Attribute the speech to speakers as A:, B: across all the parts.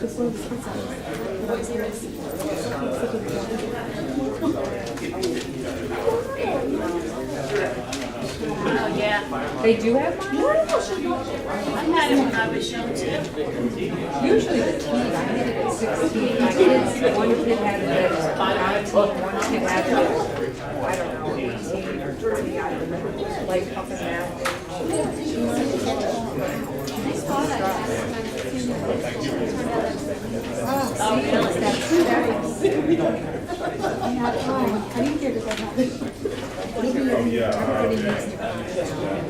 A: Oh, yeah.
B: They do have mine?
A: I had it when I was young, too.
B: Usually the teen, I had it at 16. My kids, one kid had it at 19, one kid had it at, I don't know, 18 or 20, I don't know, like up in that.
A: Oh, really?
C: I didn't care that happened. Everybody needs to calm down.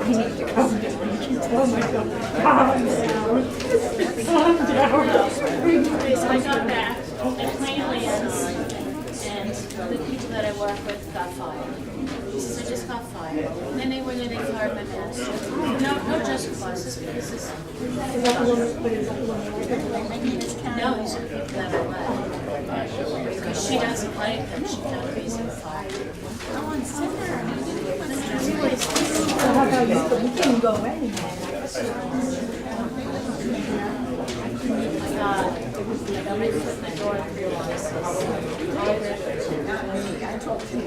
C: I need to calm down. Oh my God. Calm down. Calm down.
A: Okay, so I got back at Plainlands, and the people that I work with got fired. He says, I just got fired. And then they went in and fired my manager. No just cause, this because this.
C: Is that the one that put it up?
A: No, these are people that are left. Because she doesn't like them, she found reason to fire.
C: So how about you? But you can go anywhere.
A: I ready to put my door in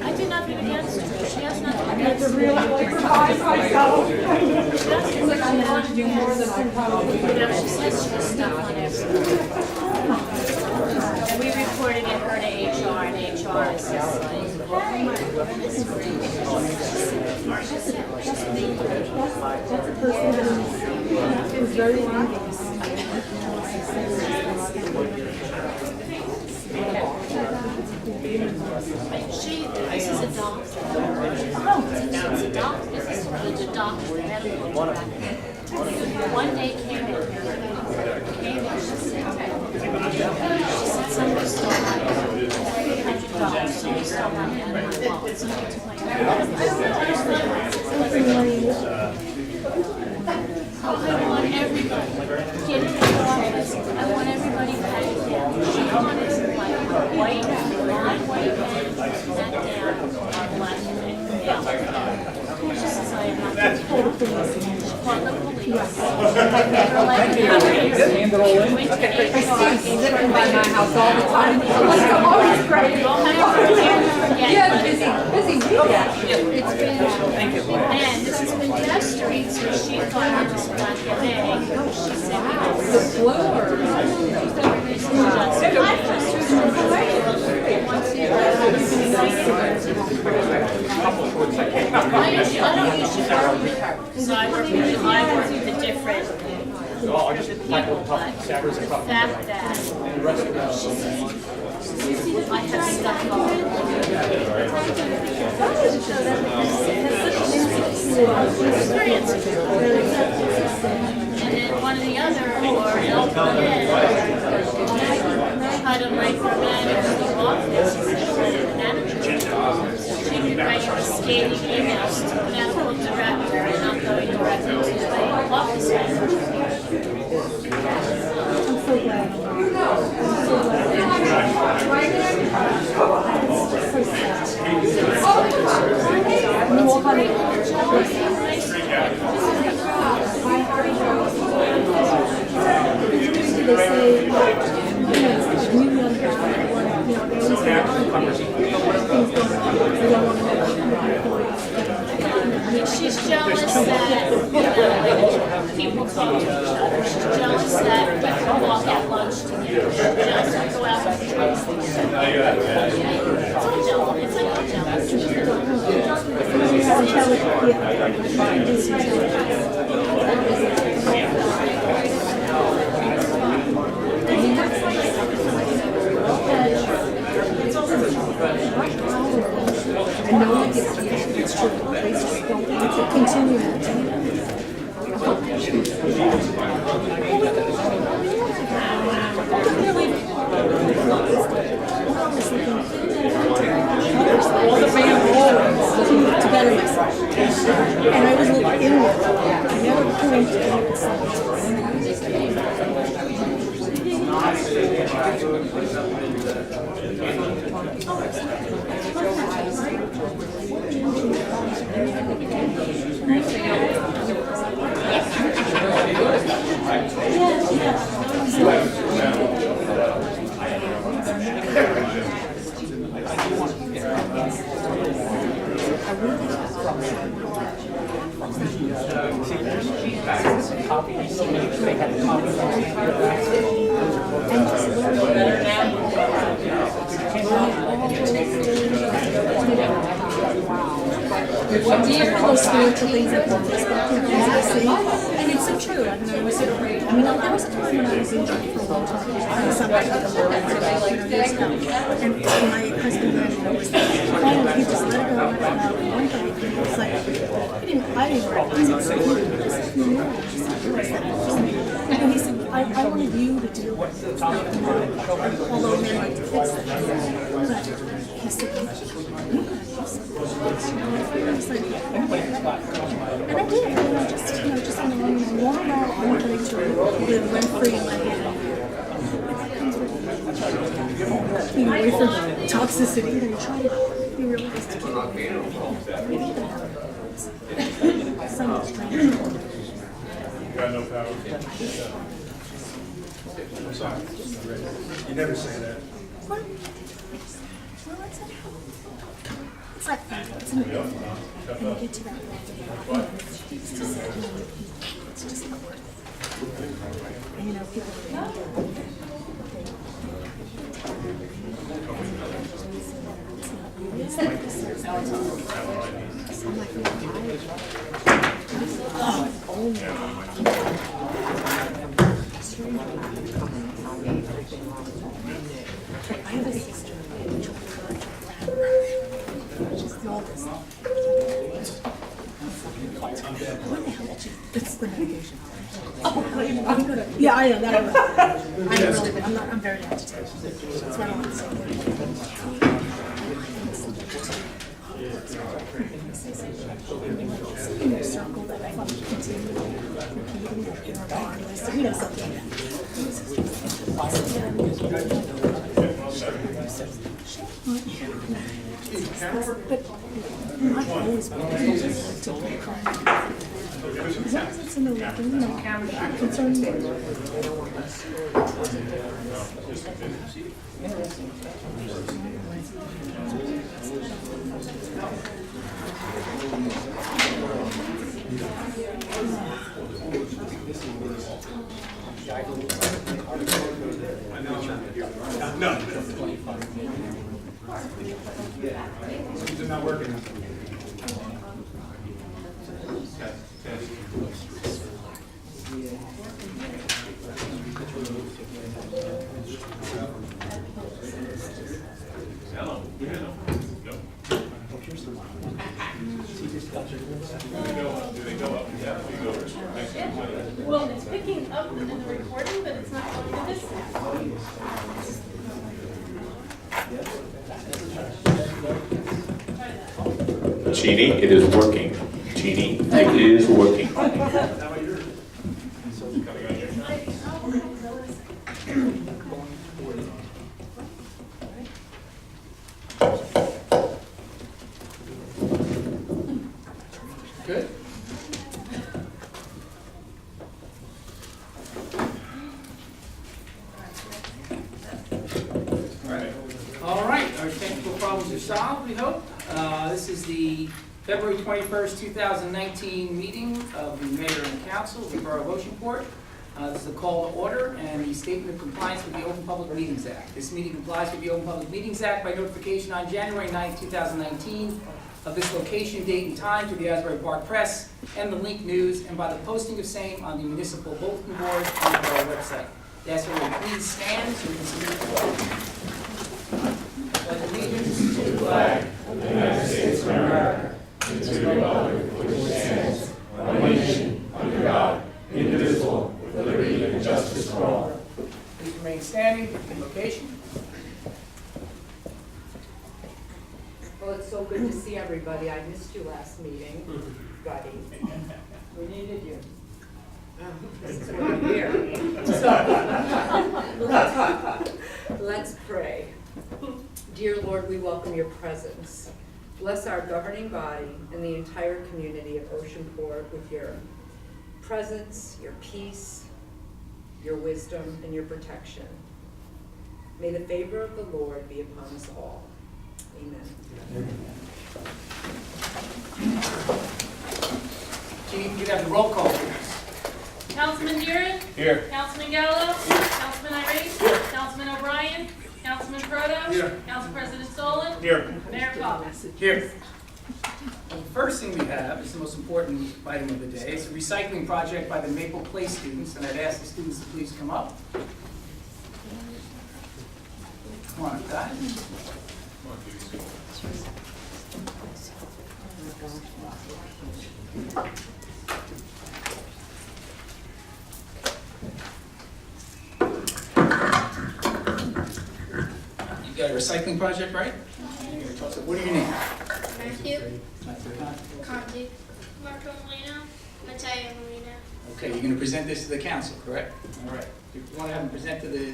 A: I did nothing against her. She has nothing against her.
C: Really provide myself.
A: She doesn't. I want to do more than I probably would. She says she has stuff on everything. And we reported her to HR, and HR is just like,
C: That's a person that is very envious.
A: this is a doctor. It's a doctor. This is the doctor, the medical director. One day came in, she said somebody stole my $300. Somebody stole my wallet. Somebody took my I want everybody getting in the office. I want everybody patted down. She wanted like white, blonde white men sat down on black men. She says I am not going to call the police. She called the police. I gave her like an hour. Went to HR.
B: Living by my house all the time. I'm like, I'm always great. Yeah, busy weekend. It's been,
A: And this has been festering, so she thought it was black and she said
B: the flu or?
A: I don't usually work with her, so I work with the different people, but the fact that I have stuff all and then one or the other, or they'll come in, try to micromanage the office, especially the manager. She can write scathing emails to the medical director and not going directly to the office manager.
C: I'm so glad. No, honey. They say,
A: She's jealous that people talk to each other. She's jealous that we can walk at lunch together. She's jealous that we go out for drinks together. It's all jealous. It's like all jealous.
C: I know it gets it's true. They just don't continue that. To better myself. And I was living in it. I never claimed to it.
D: copy. They had the copy.
C: What do you for those spiritual things that we're discussing? And it's so true. I mean, there was a time when I was injured for a long time. And somebody did a little bit for like, years ago. And my husband then was like, oh, he just let it go, let it go. And one day he was like, I didn't recognize it. So he was like, no, and he said, I wanted you to deal with it. Although men like to fix it. But he said, and I did. And I just, just on the own, I won't allow anybody to live rent free in my head. Being away from toxicity, and try to be realistic. So much strange.
E: Got no power. I'm sorry. You never say that.
C: What? Well, it's like it's an event. And you get to that point, it's just not worth it. And people it's like this. I'm like, I have a sister which just all this. What the hell did you? It's the medication. Oh, I'm gonna. Yeah, I know that. I don't really, but I'm very agitated. That's what I want to say. In your circle that I want to continue repeating regardless, something like that. But I've always been to be crying. As long as it's in the record, concerning me.
E: No. These are not working.
A: Well, it's picking up in the recording, but it's not going to this.
F: Jeannie, it is working. Jeannie, it is working.
D: Good. All right, our technical problems are solved, we hope. This is the February 21st, 2019 meeting of the Mayor and Council of the Borough of Oceanport. This is a call to order and the statement of compliance with the Open Public Meetings Act. This meeting complies with the Open Public Meetings Act by notification on January 9th, 2019 of this location, date, and time to the Asbury Park Press and the Link News, and by the posting of same on the municipal bulletin board and the borough website. Yes, everyone, please stand so we can see the flag. Pledge allegiance to the flag of the United States of America and to the republic for which it stands, one nation, under God, indivisible, with liberty and justice for all. Please remain standing for invocation.
B: Well, it's so good to see everybody. I missed you last meeting, buddy. We needed you. This is why I'm here. So, let's pray. Dear Lord, we welcome your presence. Bless our governing body and the entire community of Oceanport with your presence, your peace, your wisdom, and your protection. May the favor of the Lord be upon us all. Amen.
D: Chief, you can have the roll call, please.
A: Councilman Deeren.
E: Here.
A: Councilman Gallo. Councilman Irish. Councilman O'Brien. Councilman Proto.
E: Here.
A: Council President Stolen.
E: Here.
A: Mayor Collins.
D: Here. The first thing we have is the most important item of the day. It's a recycling project by the Maple Place students, and I'd ask the students to please come up. Come on, guys. You got a recycling project, right? What are your names?
G: Matthew, Conti, Marco Molina, Matteo Molina.
D: Okay, you're going to present this to the council, correct? All right. You want to have them present to the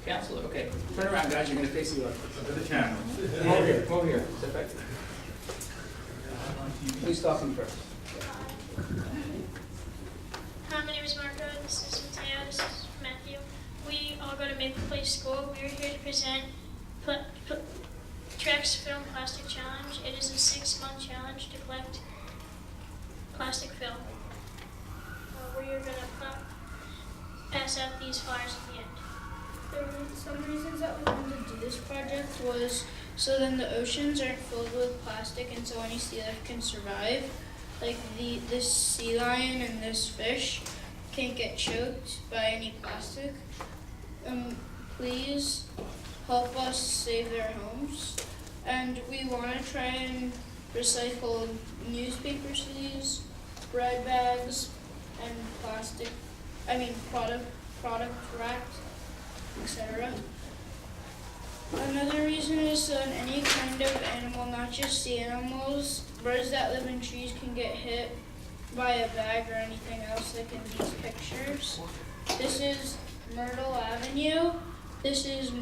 D: council? Okay. Turn around, guys. You're going to face the audience.
E: To the camera.
D: Come over here. Come over here. Step back. Please talk to me first.
G: Hi, my name is Marco. This is Matteo. This is Matthew. We all go to Maple Place School. We are here to present Trex Film Plastic Challenge. It is a 6-month challenge to collect plastic film. We are going to pass out these flyers at the end. Some reasons that we wanted to do this project was so then the oceans aren't filled with plastic and so any sea life can survive. Like this sea lion and this fish can't get choked by any plastic. Please help us save their homes. And we want to try and recycle newspaper sleeves, bread bags, and product wraps, etc. Another reason is so that any kind of animal, not just sea animals, birds that live in trees can get hit by a bag or anything else like in these pictures. This is Myrtle Avenue. This is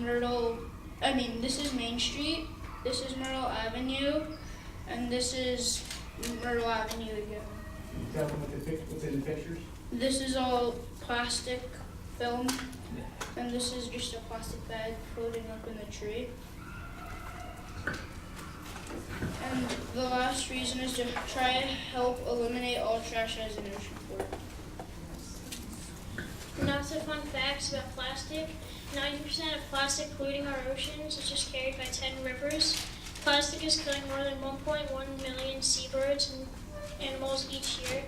G: Main Street. This is Myrtle Avenue. And this is Myrtle Avenue again.
D: Can you tell them what's in the pictures?
G: This is all plastic film, and this is just a plastic bag floating up in the tree. And the last reason is to try to help eliminate all trash as an ocean port. Not so fun facts about plastic. 90% of plastic polluting our oceans is just carried by 10 rivers. Plastic is killing more than 1.1 million seabirds and animals each year.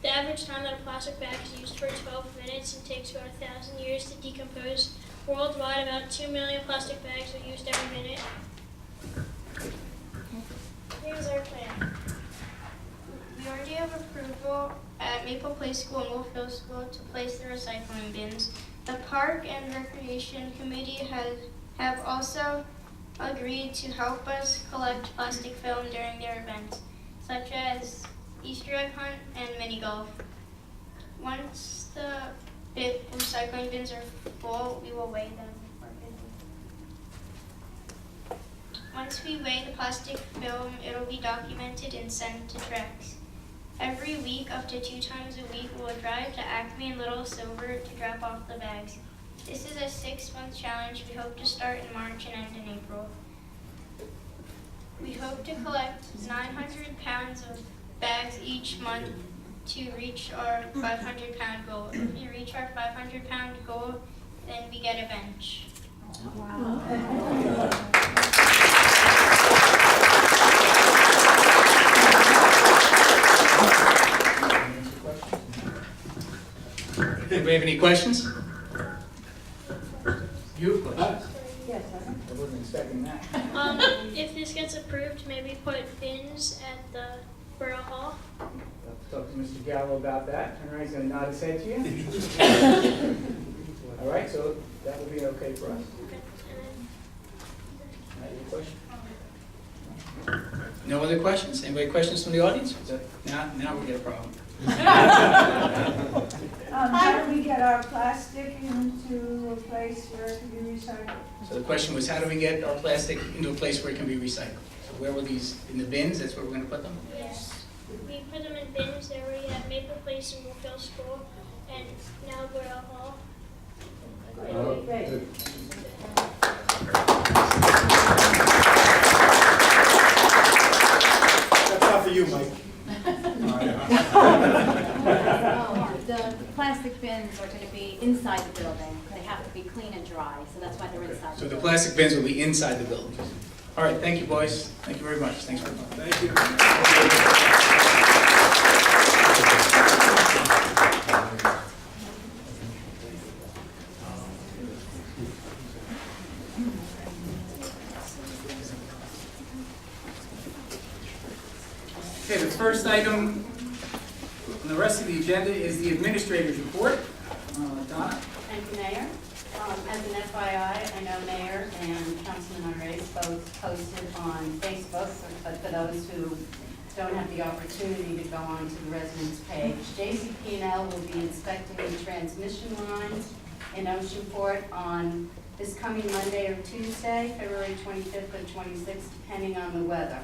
G: The average time that a plastic bag is used for 12 minutes and takes about 1,000 years to decompose. Worldwide, about 2 million plastic bags are used every minute. Here's our plan. We already have approval at Maple Place School and Wolfville School to place the recycling bins. The Park and Recreation Committee have also agreed to help us collect plastic film during their events, such as Easter egg hunt and mini golf. Once the recycling bins are full, we will weigh them. Once we weigh the plastic film, it will be documented and sent to Trex. Every week, up to 2 times a week, we will drive to Acme and Little Silver to drop off the bags. This is a 6-month challenge. We hope to start in March and end in April. We hope to collect 900 pounds of bags each month to reach our 500-pound goal. If we reach our 500-pound goal, then we get a bench.
D: Anybody have any questions? You have questions?
C: Yes,
D: I wasn't expecting that.
G: If this gets approved, maybe put bins at the Borough Hall.
D: I'll talk to Mr. Gallo about that. Turn around, he's going to nod his head to you. All right, so that will be okay for us.
G: Okay.
D: Any question? No other questions? Anybody questions from the audience? Now we get a problem.
H: How do we get our plastic into a place where it can be recycled?
D: So the question was, how do we get our plastic into a place where it can be recycled? So where will these, in the bins, that's where we're going to put them?
G: Yes. We put them in bins. They already have Maple Place and Wolfville School, and now Borough Hall.
H: Okay.
E: That's not for you, Mike.
C: The plastic bins are gonna be inside the building. They have to be clean and dry, so that's why they're inside
D: So
C: the
D: the
C: building.
D: plastic bins will be inside the building. All right, thank you, boys. Thank you very much. Thanks for coming.
E: Thank you.
D: Okay, the first item on the rest of the agenda is the administrator's report. Donna?
I: Thank you, Mayor. As an FYI, I know Mayor and Councilman Arraez both posted on Facebook, but for those who don't have the opportunity to go onto the residence page, JCP&L will be inspecting the transmission lines in Oceanport on this coming Monday or Tuesday, February 25th or 26th, depending on the weather.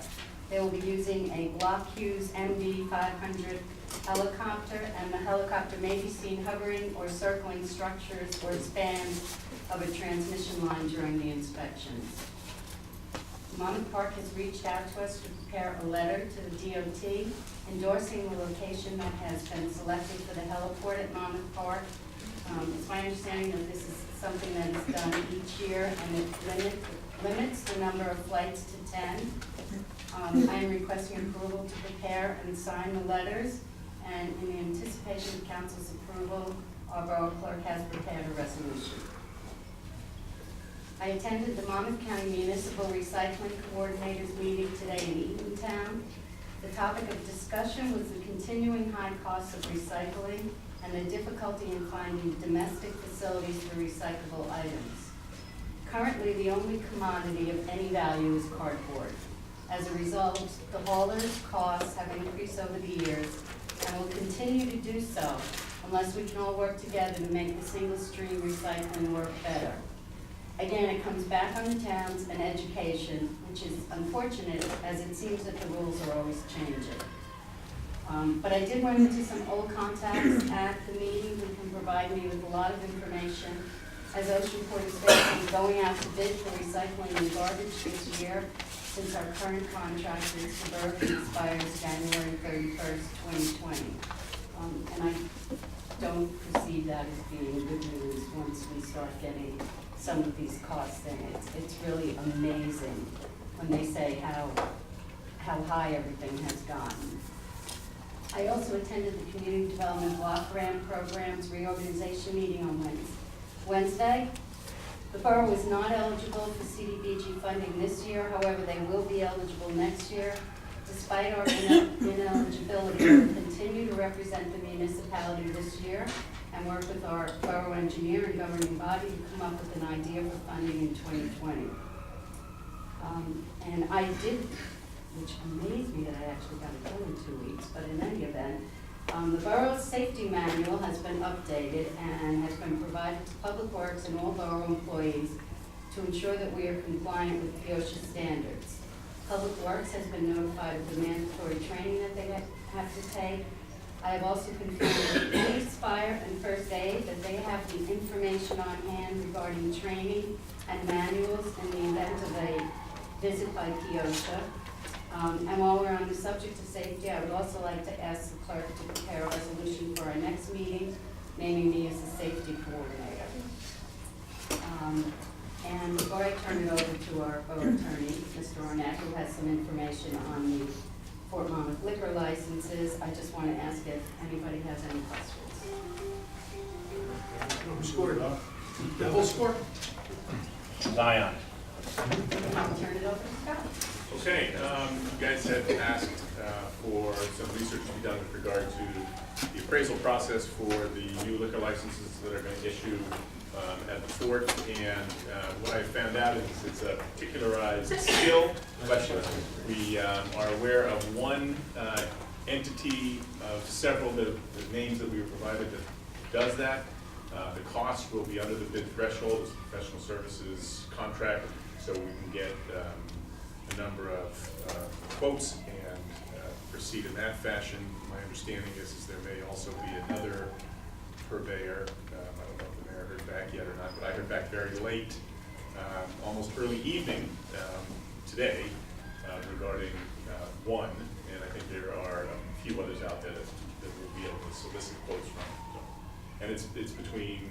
I: They will be using a Block Hughes MD 500 helicopter, and the helicopter may be seen hovering or circling structures or spans of a transmission line during the inspections. Monmouth Park has reached out to us to prepare a letter to the DOT endorsing the location that has been selected for the heliport at Monmouth Park. It's my understanding that this is something that is done each year, and it limits the number of flights to 10. I am requesting approval to prepare and sign the letters, and in anticipation of council's approval, our borough clerk has prepared a resolution. I attended the Monmouth County Municipal Recycling Coordinators meeting today in Eatontown. The topic of discussion was the continuing high costs of recycling and the difficulty in finding domestic facilities for recyclable items. Currently, the only commodity of any value is cardboard. As a result, the haulers' costs have increased over the years and will continue to do so unless we can all work together to make the single-stream recycling work better. Again, it comes back on the towns and education, which is unfortunate as it seems that the rules are always changing. But I did run into some old contacts at the meeting who can provide me with a lot of information. As Oceanport is facing going out to bid for recycling and garbage this year, since our current contract with Suburban expires January 31st, 2020. And I don't perceive that as being good news once we start getting some of these costs in. It's really amazing when they say how high everything has gotten. I also attended the Community Development Block Grant Program's reorganization meeting on Wednesday. The borough is not eligible for CDBG funding this year, however, they will be eligible next year. Despite our ineligibility, we will continue to represent the municipality this year and work with our borough engineer and governing body to come up with an idea for funding in 2020. And I did, which amazed me that I actually got it done in 2 weeks, but in any event, the borough's safety manual has been updated and has been provided to Public Works and all borough employees to ensure that we are compliant with OSHA standards. Public Works has been notified of the mandatory training that they have to take. I have also confirmed with police, fire, and first aid that they have the information on hand regarding training and manuals in the event of a visit by OSHA. And while we're on the subject of safety, I would also like to ask the clerk to prepare a resolution for our next meeting, naming me as the safety coordinator. And before I turn it over to our borough attorney, Mr. Arnett, who has some information on the Fort Monmouth liquor licenses, I just want to ask if anybody has any questions.
E: Who scored? The whole score?
F: Zion.
I: I'll turn it over to Scott.
J: Okay, you guys had asked for some research to be done with regard to the appraisal process for the new liquor licenses that are going to issue at the fort, and what I found out is it's a particularized skill question. We are aware of one entity of several, the names that we were provided that does that. The cost will be under the bid threshold. It's a professional services contract, so we can get a number of quotes and proceed in that fashion. My understanding is there may also be another purveyor. I don't know if the mayor heard back yet or not, but I heard back very late, almost early evening today regarding one, and I think there are a few others out there that we'll be able to solicit quotes from. So And it's between,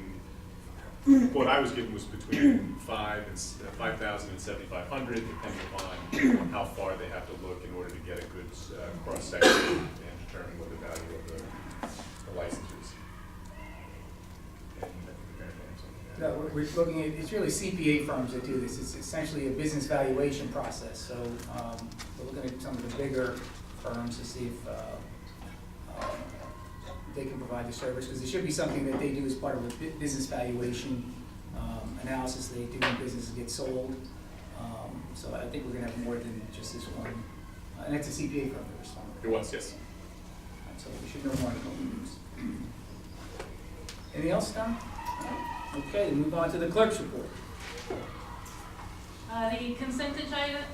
J: what I was given was between 5,000 and 7,500, depending upon how far they have to look in order to get a good cross-section and determine what the value of the license is.
D: No, we're looking at, it's really CPA firms that do this. It's essentially a business valuation process. So we're looking at some of the bigger firms to see if they can provide the service, because it should be something that they do as part of a business valuation analysis they do when businesses get sold. So I think we're going to have more than just this one. And that's a CPA firm that responded.
J: It was, yes.
D: So we should know more in a couple of weeks. Anything else, Tom? Okay, move on to the clerk's report.
A: The consent agenda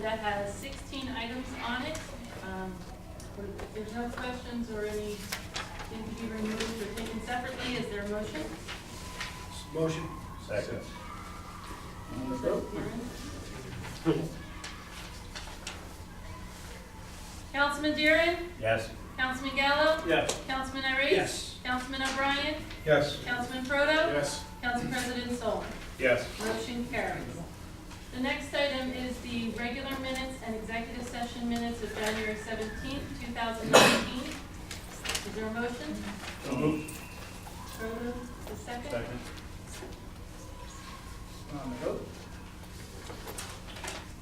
A: has 16 items on it. If there's no questions or anything to be removed or taken separately, is there a motion?
E: Motion.
F: Second.
D: On the vote?
A: Councilman Deeren?
F: Yes.
A: Councilman Gallo?
E: Yes.
A: Councilman Iris?
E: Yes.
A: Councilman O'Brien?
E: Yes.
A: Councilman Proto?
E: Yes.
A: Council President Solon?
F: Yes.
A: Motion carries. The next item is the regular minutes and executive session minutes of January 17th, 2019. Is there a motion?
E: So moved.
A: Proto, the second?
F: Second.
D: On the vote?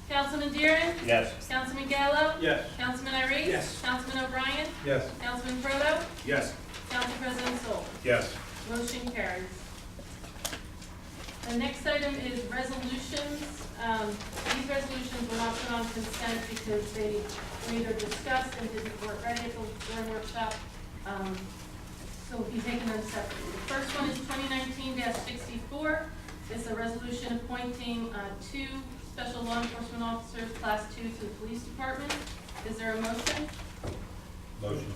A: Councilman Deeren?
F: Yes.
A: Councilman Gallo?
E: Yes.
A: Councilman Iris?
E: Yes.
A: Councilman O'Brien?
E: Yes.
A: Councilman Proto?
E: Yes.
A: Council President Solon?
F: Yes.
A: Motion carries. The next item is resolutions. These resolutions were not put on consent because they were either discussed and didn't work right at the workshop. So we'll be taking them separately. The first one is 2019-64. It's a resolution appointing 2 special law enforcement officers, class 2, to the police department. Is there a motion?
F: Motion.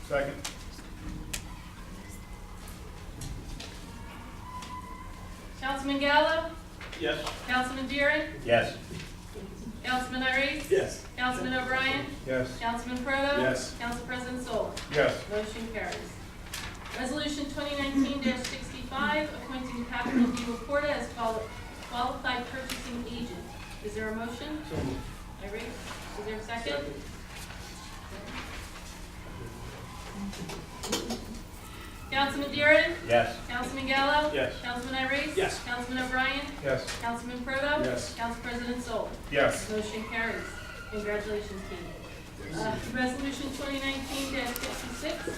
E: Second.
A: Councilman Gallo?
E: Yes.
A: Councilman Deeren?
F: Yes.
A: Councilman Iris?
E: Yes.
A: Councilman O'Brien?
E: Yes.
A: Councilman Proto?
E: Yes.
A: Council President Solon?
E: Yes.
A: Motion carries. Resolution 2019-65, appointing Catherine D. Laporta as qualified purchasing agent. Is there a motion?
E: So moved.
A: Iris, is there a second? Councilman Deeren?
F: Yes.
A: Councilman Gallo?
E: Yes.
A: Councilman Iris?
E: Yes.
A: Councilman O'Brien?
E: Yes.
A: Councilman Proto?
E: Yes.
A: Council President Solon?
E: Yes.
A: Motion carries. Congratulations, team. Resolution 2019-66.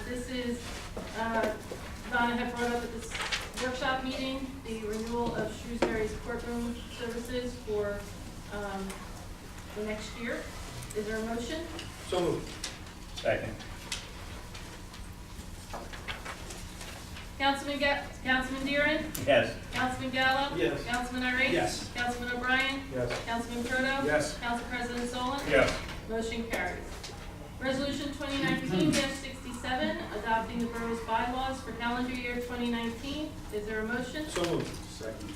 A: This is, Donna had brought up at this workshop meeting, the renewal of Shrewsbury's courtroom services for the next year. Is there a motion?
E: So moved.
F: Second.
A: Councilman Deeren?
F: Yes.
A: Councilman Gallo?
E: Yes.
A: Councilman Iris?
E: Yes.
A: Councilman O'Brien?
E: Yes.
A: Councilman Proto?
E: Yes.
A: Council President Solon?
E: Yes.
A: Motion carries. Resolution 2019-67, adopting the borough's bylaws for calendar year 2019. Is there a motion?
E: So moved. Second.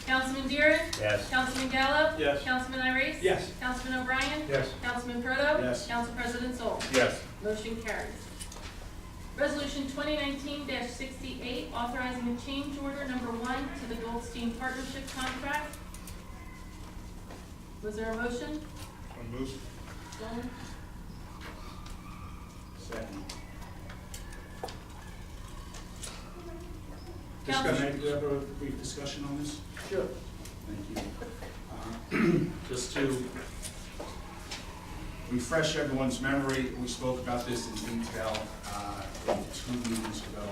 A: Councilman Deeren?
F: Yes.
A: Councilman Gallo?
E: Yes.
A: Councilman Iris?
E: Yes.
A: Councilman O'Brien?
E: Yes.
A: Councilman Proto?
E: Yes.
A: Council President Solon?
E: Yes.
A: Motion carries. Resolution 2019-68, authorizing a change order number 1 to the Goldstein Partnership Contract. Was there a motion?
E: So moved.
A: Solon?
E: Second.
A: Council-
E: Discussion, do you have a brief discussion on this?
D: Sure.
E: Thank you. Just to refresh everyone's memory, we spoke about this in detail 2 meetings ago.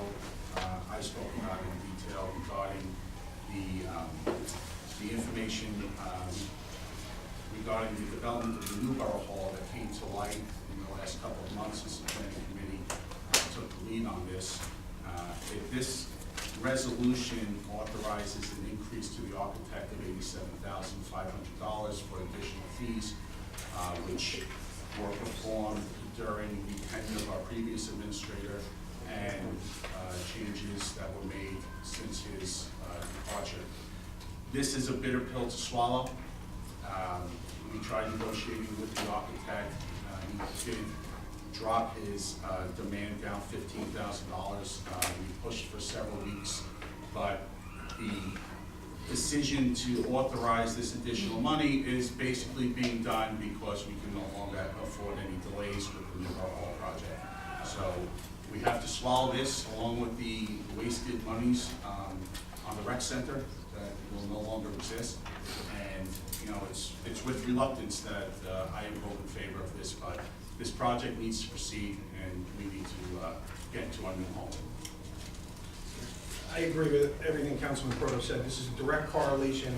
E: I spoke about it in detail regarding the information regarding the development of the new borough hall that came to light in the last couple of months since the planning committee took the lead on this. If this resolution authorizes an increase to the architect of $87,500 for additional fees, which were performed during the tenure of our previous administrator and changes that were made since his departure. This is a bitter pill to swallow. We tried negotiating with the architect he did drop his demand down $15,000. We pushed for several weeks, but the decision to authorize this additional money is basically being done because we can no longer afford any delays with the New Borough Hall project. So we have to swallow this along with the wasted monies on the rec center that will no longer exist. And, you know, it's with reluctance that I am voting in favor of this, but this project needs to proceed and we need to get into our new home.
K: I agree with everything Councilman Proto said. This is a direct correlation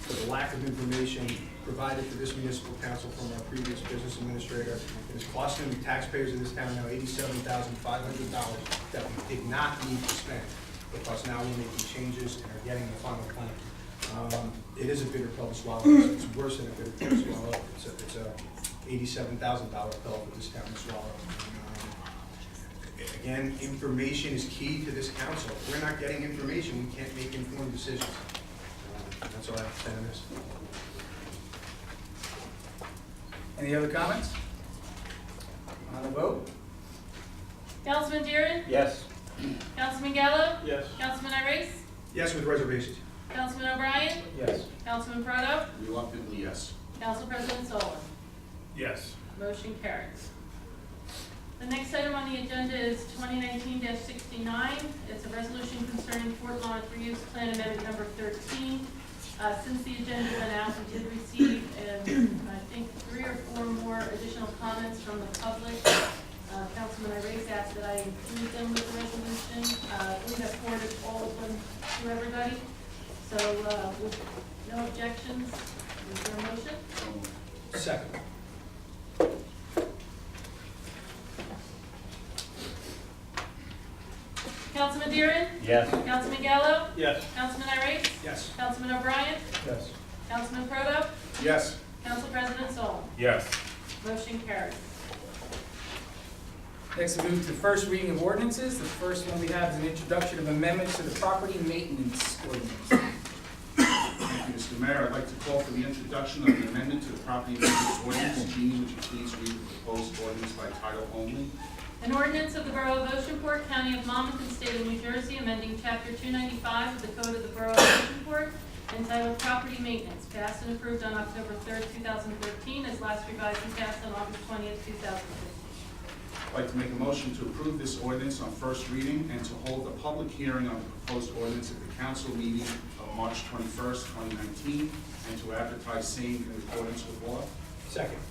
K: to the lack of information provided to this municipal council from our previous business administrator. It is costing the taxpayers of this town now $87,500 that we did not need to spend, because now we're making changes and are getting the final plan. It is a bitter pill to swallow. It's worse than a bitter pill to swallow. It's a $87,000 pill for this town to swallow. Again, information is key to this council. If we're not getting information, we can't make informed decisions. That's all I have to say on this.
D: Any other comments? On the vote?
A: Councilman Deeren?
K: Yes.
A: Councilman Gallo?
K: Yes.
A: Councilman Iris?
K: Yes, with reservations.
A: Councilman O'Brien?
K: Yes.
A: Councilman Proto?
E: Reluctantly, yes.
A: Council President Solon?
K: Yes.
A: Motion carries. The next item on the agenda is 2019-69. It's a resolution concerning Fort Lawrence reuse plan amendment number 13. Since the agenda went out, we did receive, I think, 3 or 4 more additional comments from the public. Councilman Iris asked that I include them with the resolution. We have forwarded all of them to everybody. So with no objections, is there a motion?
K: Second.
A: Councilman Deeren?
K: Yes.
A: Councilman Gallo?
K: Yes.
A: Councilman Iris?
K: Yes.
A: Councilman O'Brien?
K: Yes.
A: Councilman Proto?
E: Yes.
A: Council President Solon?
K: Yes.
A: Motion carries.
D: Next, we move to the first reading of ordinances. The first one we have is an introduction of amendments to the property maintenance ordinance.
E: Thank you, Mr. Mayor. I'd like to call for the introduction of the amendment to the property maintenance ordinance. Jeannie, would you please read the proposed ordinance by title only?
A: An ordinance of the Borough of Oceanport, County of Monmouth, and State of New Jersey, amending Chapter 295 of the Code of the Borough of Oceanport, entitled Property Maintenance, passed and approved on October 3rd, 2013, as last revised and passed on August 20th, 2015.
E: I'd like to make a motion to approve this ordinance on first reading and to hold a public hearing on the proposed ordinance at the council meeting of March 21st, 2019, and to advertise same in accordance with law.
K: Second.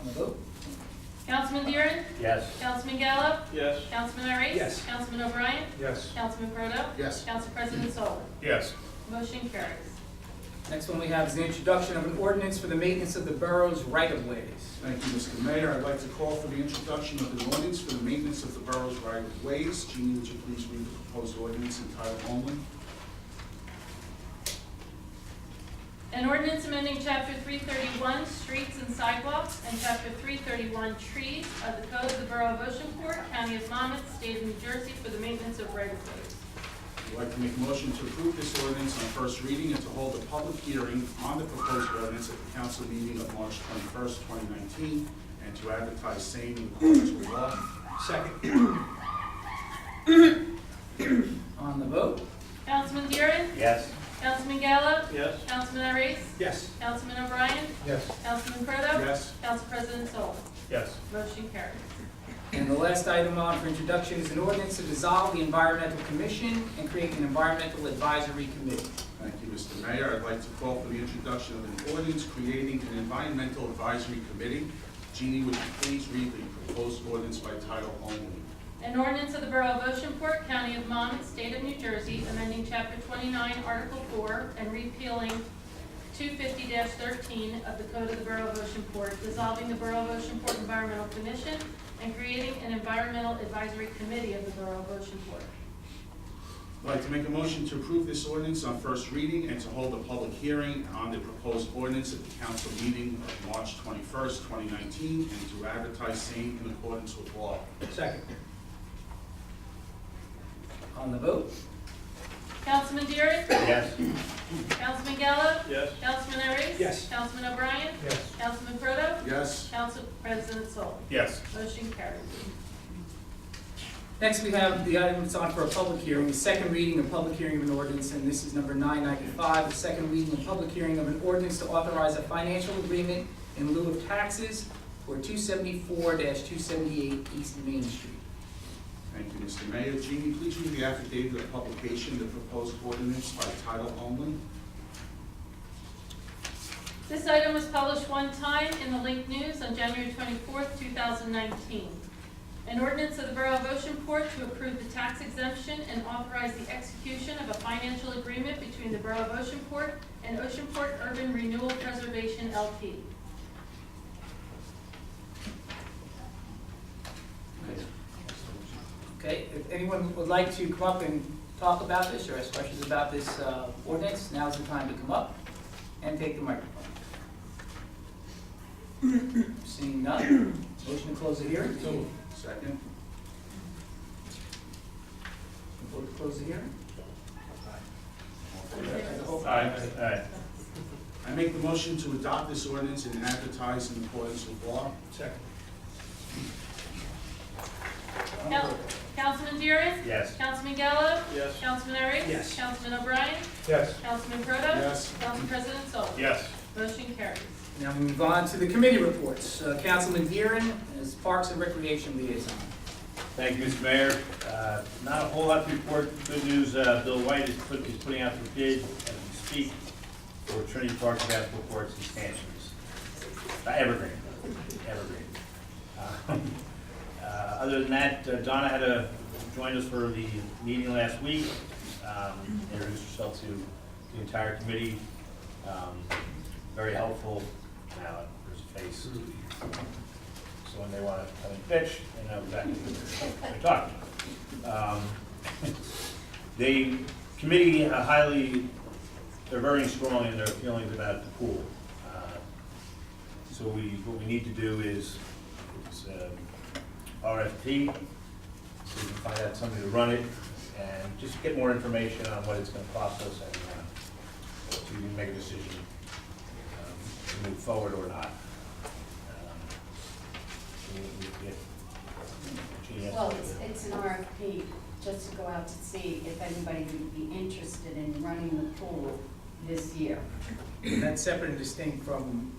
D: On the vote?
A: Councilman Deeren?
K: Yes.
A: Councilman Gallo?
K: Yes.
A: Councilman Iris?
K: Yes.
A: Councilman O'Brien?
K: Yes.
A: Councilman Proto?
E: Yes.
A: Council President Solon?
K: Yes.
A: Motion carries.
D: Next one we have is the introduction of an ordinance for the maintenance of the borough's right-of-ways.
E: Thank you, Mr. Mayor. I'd like to call for the introduction of an ordinance for the maintenance of the borough's right-of-ways. Jeannie, would you please read the proposed ordinance in title only?
A: An ordinance amending Chapter 331, Streets and Sidewalks, and Chapter 331, Trees of the Code of the Borough of Oceanport, County of Monmouth, State of New Jersey, for the maintenance of right-of-ways.
E: I'd like to make a motion to approve this ordinance on first reading and to hold a public hearing on the proposed ordinance at the council meeting of March 21st, 2019, and to advertise same in accordance with law.
K: Second.
D: On the vote?
A: Councilman Deeren?
K: Yes.
A: Councilman Gallo?
K: Yes.
A: Councilman Iris?
K: Yes.
A: Councilman O'Brien?
K: Yes.
A: Councilman Proto?
E: Yes.
A: Council President Solon?
K: Yes.
A: Motion carries.
D: And the last item on for introduction is an ordinance to dissolve the Environmental Commission and create an Environmental Advisory Committee.
E: Thank you, Mr. Mayor. I'd like to call for the introduction of an ordinance creating an environmental advisory committee. Jeannie, would you please read the proposed ordinance by title only?
A: An ordinance of the Borough of Oceanport, County of Monmouth, State of New Jersey, amending Chapter 29, Article 4, and repealing 250-13 of the Code of the Borough of Oceanport, dissolving the Borough of Oceanport Environmental Commission, and creating an Environmental Advisory Committee of the Borough of Oceanport.
E: I'd like to make a motion to approve this ordinance on first reading and to hold a public hearing on the proposed ordinance at the council meeting of March 21st, 2019, and to advertise same in accordance with law.
K: Second.
D: On the vote?
A: Councilman Deeren?
K: Yes.
A: Councilman Gallo?
K: Yes.
A: Councilman Iris?
K: Yes.
A: Councilman O'Brien?
K: Yes.
A: Councilman Proto?
E: Yes.
A: Council President Sol.
J: Yes.
A: Motion carries.
D: Next, we have the item that's on for a public hearing, the second reading of public hearing of an ordinance, and this is number 995, the second reading and public hearing of an ordinance to authorize a financial agreement in lieu of taxes for 274-278 East Main Street.
E: Thank you, Mr. Mayor. Jeannie, please read the affidavit of publication of the proposed ordinance by title only.
A: This item was published one time in the Link News on January 24th, 2019. An ordinance of the Borough of Oceanport to approve the tax exemption and authorize the execution of a financial agreement between the Borough of Oceanport and Oceanport Urban Renewal Preservation LP.
D: Okay, if anyone would like to come up and talk about this or ask questions about this ordinance, now's the time to come up and take the microphone. Seeing none, motion to close the hearing?
E: Second.
D: Vote to close the hearing?
J: Aye.
E: I make the motion to adopt this ordinance and advertise in accordance with law.
K: Second.
A: Councilman Deere?
J: Yes.
A: Councilman Gallo?
K: Yes.
A: Councilman Eric?
K: Yes.
A: Councilman O'Brien?
K: Yes.
A: Councilman Proto?
E: Yes.
A: Council President Sol.
J: Yes.
A: Motion carries.
D: Now we move on to the committee reports. Councilman Deeren as Parks and Recreation Liaison.
L: Thank you, Mr. Mayor. Not a whole lot to report. Good news, Bill White is putting out for bid as we speak for Trinity Park basketball courts and stanchions. Evergreen. Other than that, Donna had joined us for the meeting last week, introduced herself to the entire committee. Very helpful. Now, there's a face. So when they want to come and pitch, they know exactly what they're talking about. The committee they're very strong in their feelings about the pool. So what we need to do is RFP, so we can find out somebody to run it, and just get more information on what it's going to cost us, and so we can make a decision to move forward or not.
I: Well, it's an RFP, just to go out to see if anybody would be interested in running the pool this year.
D: And that's separate and distinct from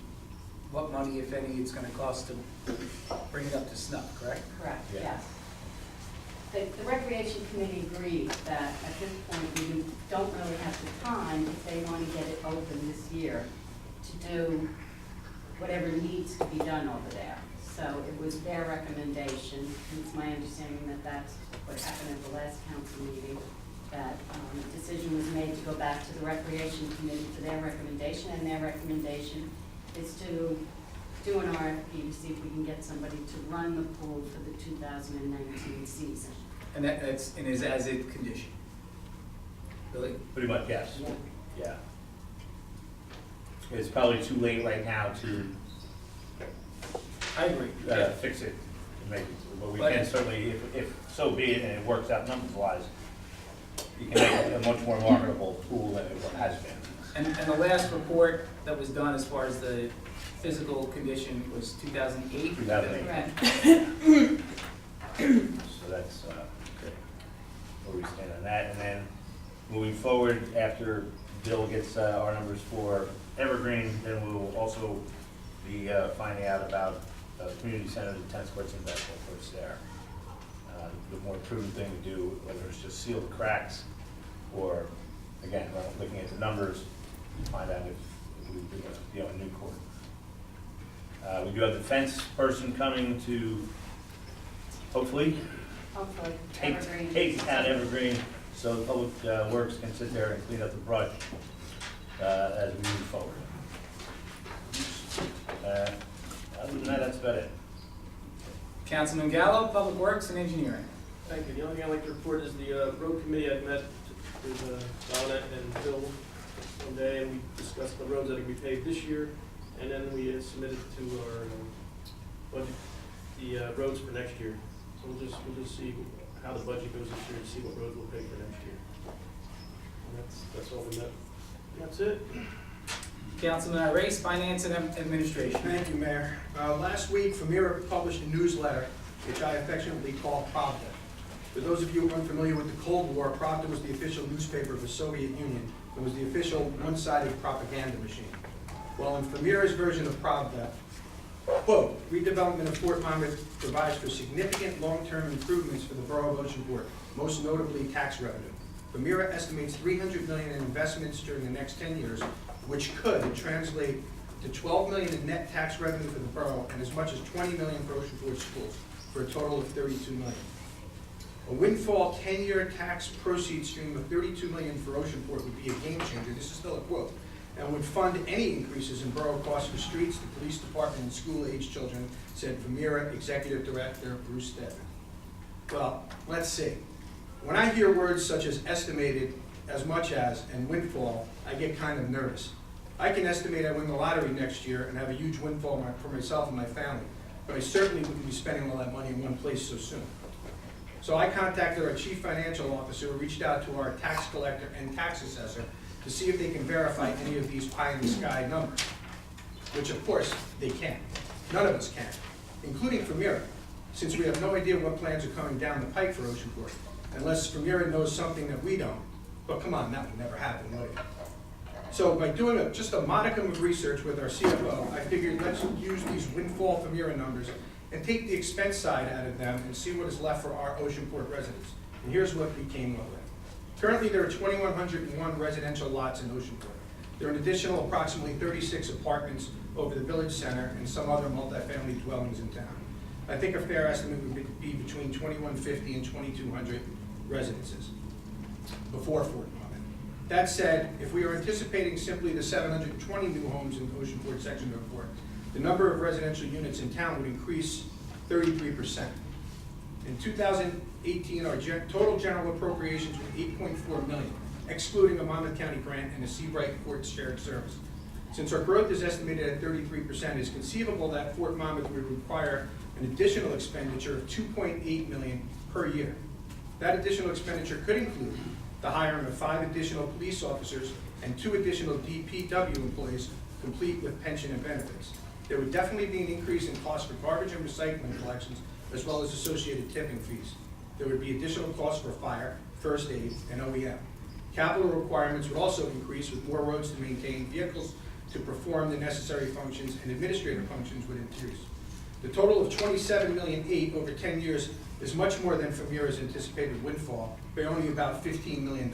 D: what money, if any, it's going to cost to bring it up to snuff, correct?
I: Correct,
L: Yeah.
I: yes. The Recreation Committee agreed that at this point, we don't really have the time, if they want to get it open this year, to do whatever needs to be done over there. So it was their recommendation. It's my understanding that that's what happened at the last council meeting, that a decision was made to go back to the Recreation Committee for their recommendation, and their recommendation is to do an RFP to see if we can get somebody to run the pool for the 2019 season.
D: And that's in his as-is condition. Billy?
L: Pretty much, yes. Yeah. It's probably too late right now to
D: I agree.
L: fix it and make it, but we can certainly, if so be it, and it works out numbers-wise, you can make it a much more marketable pool than it has been.
D: And the last report that was done as far as the physical condition was 2008?
L: 2008.
I: Correct.
L: So that's where we stand on that. And then moving forward, after Bill gets our numbers for Evergreen, then we will also be finding out about the community center, the tennis courts and basketball courts there. The more prudent thing to do, whether it's just seal the cracks or, again, looking at the numbers, find out if we be on a new court. We do have the fence person coming to hopefully take down Evergreen so the public works can sit there and clean up the brush as we move forward. Other than that, that's about it.
D: Councilman Gallo, Public Works and Engineering.
M: Thank you. The only thing I'd like to report is the road committee. I've met with Donna and Phil one day, and we discussed the roads that are going to be paved this year, and then we submitted to our budget the roads for next year. So we'll just see how the budget goes this year to see what roads we'll pave for next year. And that's all we met. And that's it.
D: Councilman Irais, Finance and Administration.
K: Thank you, Mayor. Last week, Famira published a newsletter, which I affectionately call Pravda. For those of you unfamiliar with the Cold War, Pravda was the official newspaper of the Soviet Union. It was the official one-sided propaganda machine. Well, in Famira's version of Pravda, quote, redevelopment of Fort Monmouth provides for significant long-term improvements for the borough of Oceanport, most notably tax revenue. Famira estimates $300 million in investments during the next 10 years, which could translate to $12 million in net tax revenue for the borough and as much as $20 million for Oceanport schools, for a total of $32 million. A windfall 10-year tax proceeds stream of $32 million for Oceanport would be a game changer, this is still a quote, and would fund any increases in borough costs for streets, the police department, and school-aged children, said Famira Executive Director Bruce Stedman. Well, let's see. When I hear words such as estimated, as much as, and windfall, I get kind of nervous. I can estimate I win the lottery next year and have a huge windfall for myself and my family, but I certainly wouldn't be spending all that money in one place so soon. So I contacted our chief financial officer, who reached out to our tax collector and tax assessor to see if they can verify any of these pie-in-the-sky numbers, which of course they can't. None of us can, including Famira, since we have no idea what plans are coming down the pike for Oceanport, unless Famira knows something that we don't. But come on, that would never happen, would it? So by doing just a modicum of research with our CFO, I figured let's use these windfall Famira numbers and take the expense side out of them and see what is left for our Oceanport residents. And here's what we came up with. Currently, there are 2,101 residential lots in Oceanport. There are an additional approximately 36 apartments over the village center and some other multifamily dwellings in town. I think a fair estimate would be between 2,150 and 2,200 residences before Fort Monmouth. That said, if we are anticipating simply the 720 new homes in the Oceanport section of the port, the number of residential units in town would increase 33%. In 2018, our total general appropriations were $8.4 million, excluding a Monmouth County grant and a Seabright Port shared service. Since our growth is estimated at 33%, it's conceivable that Fort Monmouth would require an additional expenditure of $2.8 million per year. That additional expenditure could include the hiring of 5 additional police officers and 2 additional DPW employees, complete with pension and benefits. There would definitely be an increase in cost for garbage and recycling collections, as well as associated tipping fees. There would be additional costs for fire, first aid, and OEM. Capital requirements would also increase with more roads to maintain, vehicles to perform the necessary functions, and administrative functions would increase. The total of $27.8 million over 10 years is much more than Famira's anticipated windfall, by only about $15 million.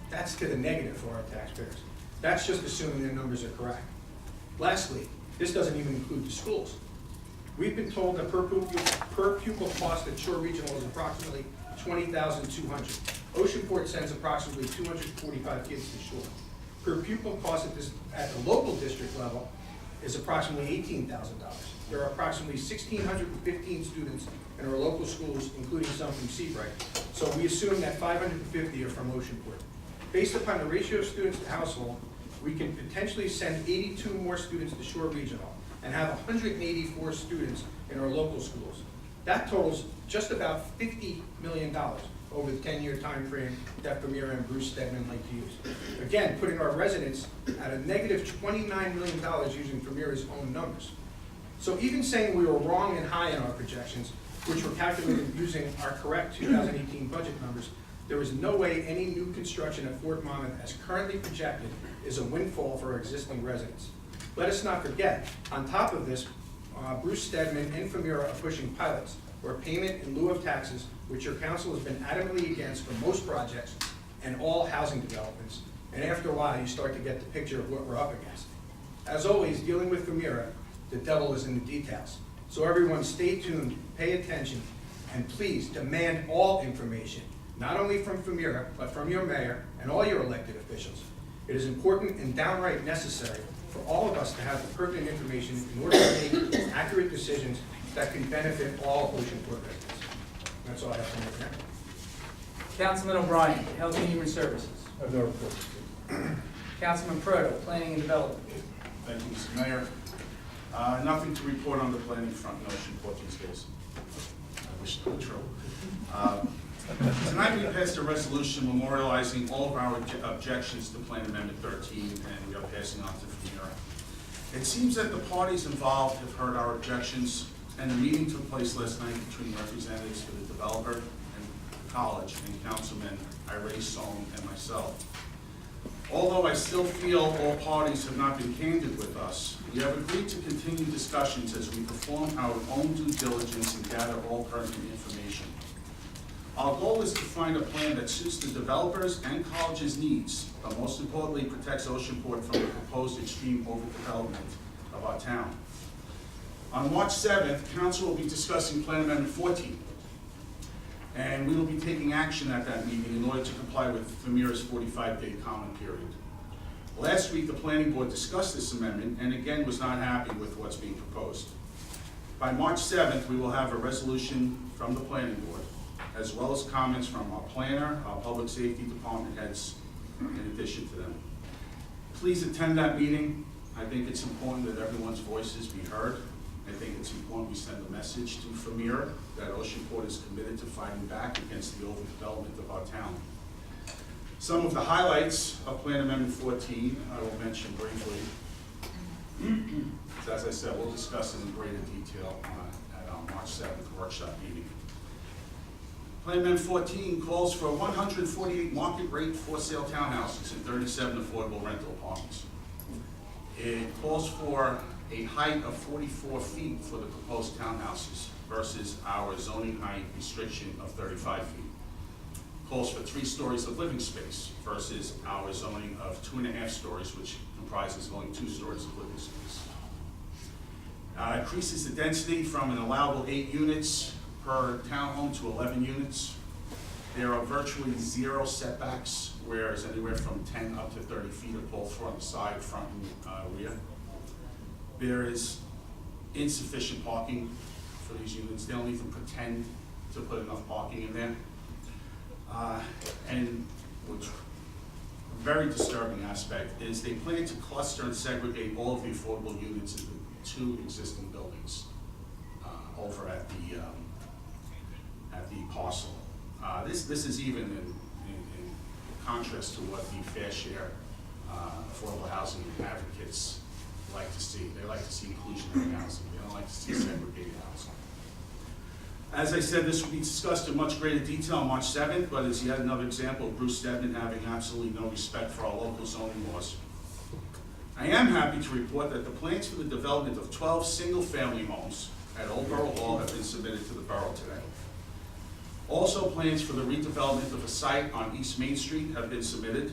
K: That's to the negative for our taxpayers. That's just assuming their numbers are correct. Lastly, this doesn't even include the schools. We've been told that per pupil cost at Shore Regional is approximately $20,200. Oceanport sends approximately 245 kids to Shore. Per pupil cost at the local district level is approximately $18,000. There are approximately 1,615 students in our local schools, including some from Seabright. So we assume that 550 are from Oceanport. Based upon the ratio of students to household, we can potentially send 82 more students to Shore Regional and have 184 students in our local schools. That totals just about $50 million over the 10-year time frame that Famira and Bruce Stedman like to use. Again, putting our residents at a negative $29 million using Famira's own numbers. So even saying we were wrong and high in our projections, which were calculated using our correct 2018 budget numbers, there is no way any new construction at Fort Monmouth as currently projected is a windfall for our existing residents. Let us not forget, on top of this, Bruce Stedman and Famira are pushing pilots, or payment in lieu of taxes, which your council has been adamantly against for most projects and all housing developments. And after a while, you start to get the picture of what we're up against. As always, dealing with Famira, the devil is in the details. So everyone stay tuned, pay attention, and please demand all information, not only from Famira, but from your mayor and all your elected officials. It is important and downright necessary for all of us to have the pertinent information in order to make accurate decisions that can benefit all Oceanport residents. That's all I have to make now.
D: Councilman O'Brien, Health and Human Services.
N: I have no report.
D: Councilman Proto, Planning and Development.
E: Thank you, Mr. Mayor. Nothing to report on the planning front in Oceanport these days. I wish it were true. Tonight we passed a resolution memorializing all of our objections to Plan Amendment 13, and we are passing on to It seems that the parties involved have heard our objections, and the meeting took place last night between representatives for the developer and the college and Councilman Irene Sohn and myself. Although I still feel all parties have not been candid with us, we have agreed to continue discussions as we perform our own due diligence and gather all pertinent information. Our goal is to find a plan that suits the developers and college's needs, but most importantly protects Oceanport from the proposed extreme overdevelopment of our town. On March 7th, Council will be discussing Plan Amendment 14, and we will be taking action at that meeting in order to comply with FEMIRA's 45-day comment period. Last week, the Planning Board discussed this amendment and again was not happy with what's being proposed. By March 7th, we will have a resolution from the Planning Board, as well as comments from our planner, our public safety department heads, in addition to them. Please attend that meeting. I think it's important that everyone's voices be heard. I think it's important we send a message to FEMIRA that Oceanport is committed to fighting back against the overdevelopment of our town. Some of the highlights of Plan Amendment 14 I will mention briefly. As I said, we'll discuss it in greater detail at our March 7th workshop meeting. Plan Amendment 14 calls for 148 market rate for sale townhouses and 37 affordable rental apartments. It calls for a height of 44 feet for the proposed townhouses versus our zoning height restriction of 35 feet. Calls for 3 stories of living space versus our zoning of 2.5 stories, which comprises only 2 stories of living space. Increases the density from an allowable 8 units per townhome to 11 units. There are virtually 0 setbacks, whereas anywhere from 10 up to 30 feet of both front, side, front, and rear. There is insufficient parking for these units. They don't even pretend to put enough parking in there. And which a very disturbing aspect is they plan to cluster and segregate all of the affordable units into 2 existing buildings over at the parcel. This is even in contrast to what the fair share affordable housing advocates like to see. They like to see inclusionary housing. They don't like to see segregated housing. As I said, this will be discussed in much greater detail on March 7th, but is yet another example of Bruce Stedman having absolutely no respect for our local zoning laws. I am happy to report that the plans for the development of 12 single-family homes at Old Borough Hall have been submitted to the borough today. Also, plans for the redevelopment of a site on East Main Street have been submitted.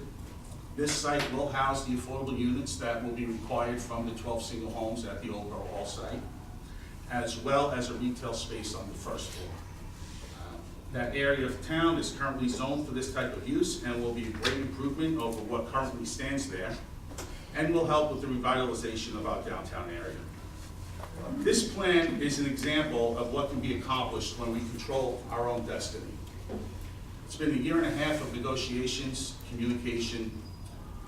E: This site will house the affordable units that will be required from the 12 single homes at the Old Borough Hall site, as well as a retail space on the first floor. That area of town is currently zoned for this type of use and will be a great improvement over what currently stands there and will help with the revitalization of our downtown area. This plan is an example of what can be accomplished when we control our own destiny. It's been 1.5 years of negotiations, communication.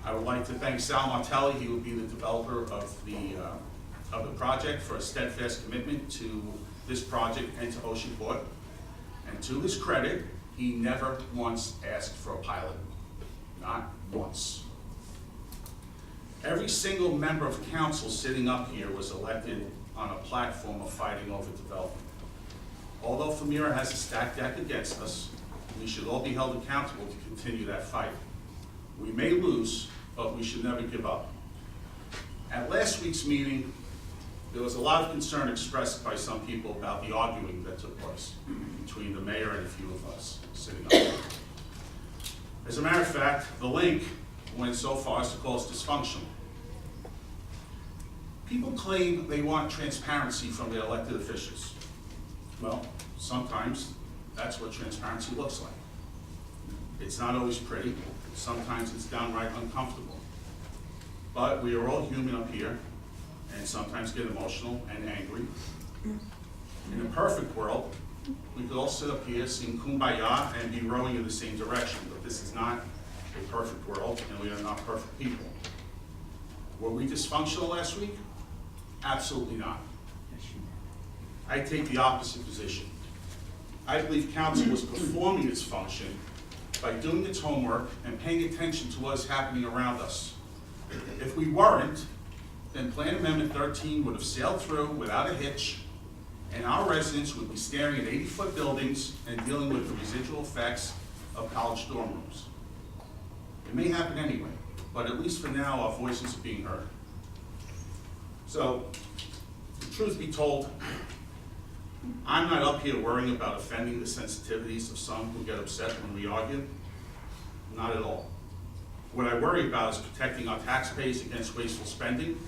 E: I would like to thank Sal Martelli. He will be the developer of the project, for a steadfast commitment to this project and to Oceanport. And to his credit, he never once asked for a pilot, not once. Every single member of council sitting up here was elected on a platform of fighting over development. Although FEMIRA has a stacked deck against us, we should all be held accountable to continue that fight. We may lose, but we should never give up. At last week's meeting, there was a lot of concern expressed by some people about the arguing that took place between the mayor and a few of us sitting up here. As a matter of fact, the link went so far as to call us dysfunctional. People claim they want transparency from their elected officials. Well, sometimes that's what transparency looks like. It's not always pretty. Sometimes it's downright uncomfortable. But we are all human up here and sometimes get emotional and angry. In a perfect world, we could all sit up here, sing Kumbaya, and be rowing in the same direction, but this is not a perfect world, and we are not perfect people. Were we dysfunctional last week? Absolutely not. I take the opposite position. I believe council was performing its function by doing its homework and paying attention to what is happening around us. If we weren't, then Plan Amendment 13 would have sailed through without a hitch, and our residents would be staring at 80-foot buildings and dealing with the residual effects of college dorm rooms. It may happen anyway, but at least for now, our voices are being heard. So, the truth be told, I'm not up here worrying about offending the sensitivities of some who get upset when we argue. Not at all. What I worry about is protecting our taxpayers against wasteful spending.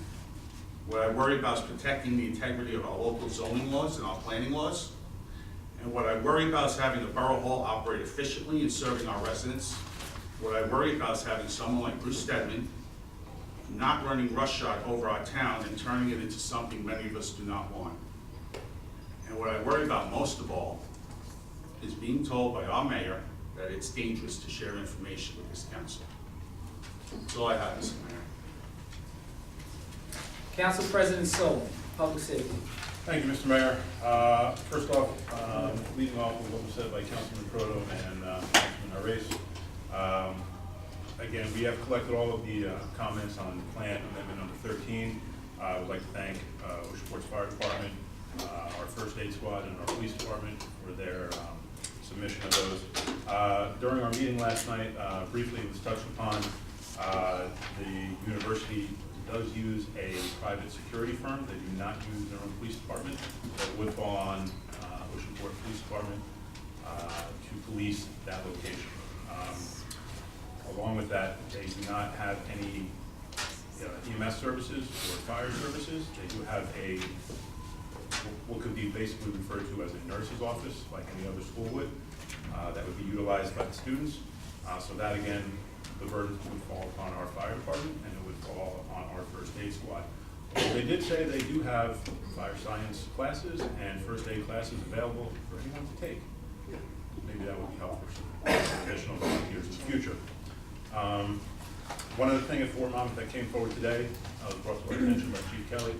E: What I worry about is protecting the integrity of our local zoning laws and our planning laws. And what I worry about is having the Borough Hall operate efficiently and serving our residents. What I worry about is having someone like Bruce Stedman not running roughshod over our town and turning it into something many of us do not want. And what I worry about most of all is being told by our mayor that it's dangerous to share information with this council. That's all I have, Mr. Mayor.
D: Council President Sullivan, Public Safety.
N: Thank you, Mr. Mayor. First off, leading off with what was said by Councilman Proto and Councilman Harris. Again, we have collected all of the comments on Plan Amendment number 13. I would like to thank Oceanport's Fire Department, our First Aid Squad, and our Police Department for their submission of those. During our meeting last night, briefly it was touched upon, the university does use a private security firm. They do not use their own police department. So it would fall on Oceanport Police Department to police that location. Along with that, they do not have any EMS services or fire services. They do have a, what could be basically referred to as a nurse's office, like any other school would, that would be utilized by the students. So that again, the burden would fall upon our fire department and it would fall upon our first aid squad. They did say they do have fire science classes and first aid classes available for anyone to take. Maybe that would be helpful for additional volunteers in the future. One other thing at Fort Monmouth that came forward today, was brought to our attention by Chief Kelly.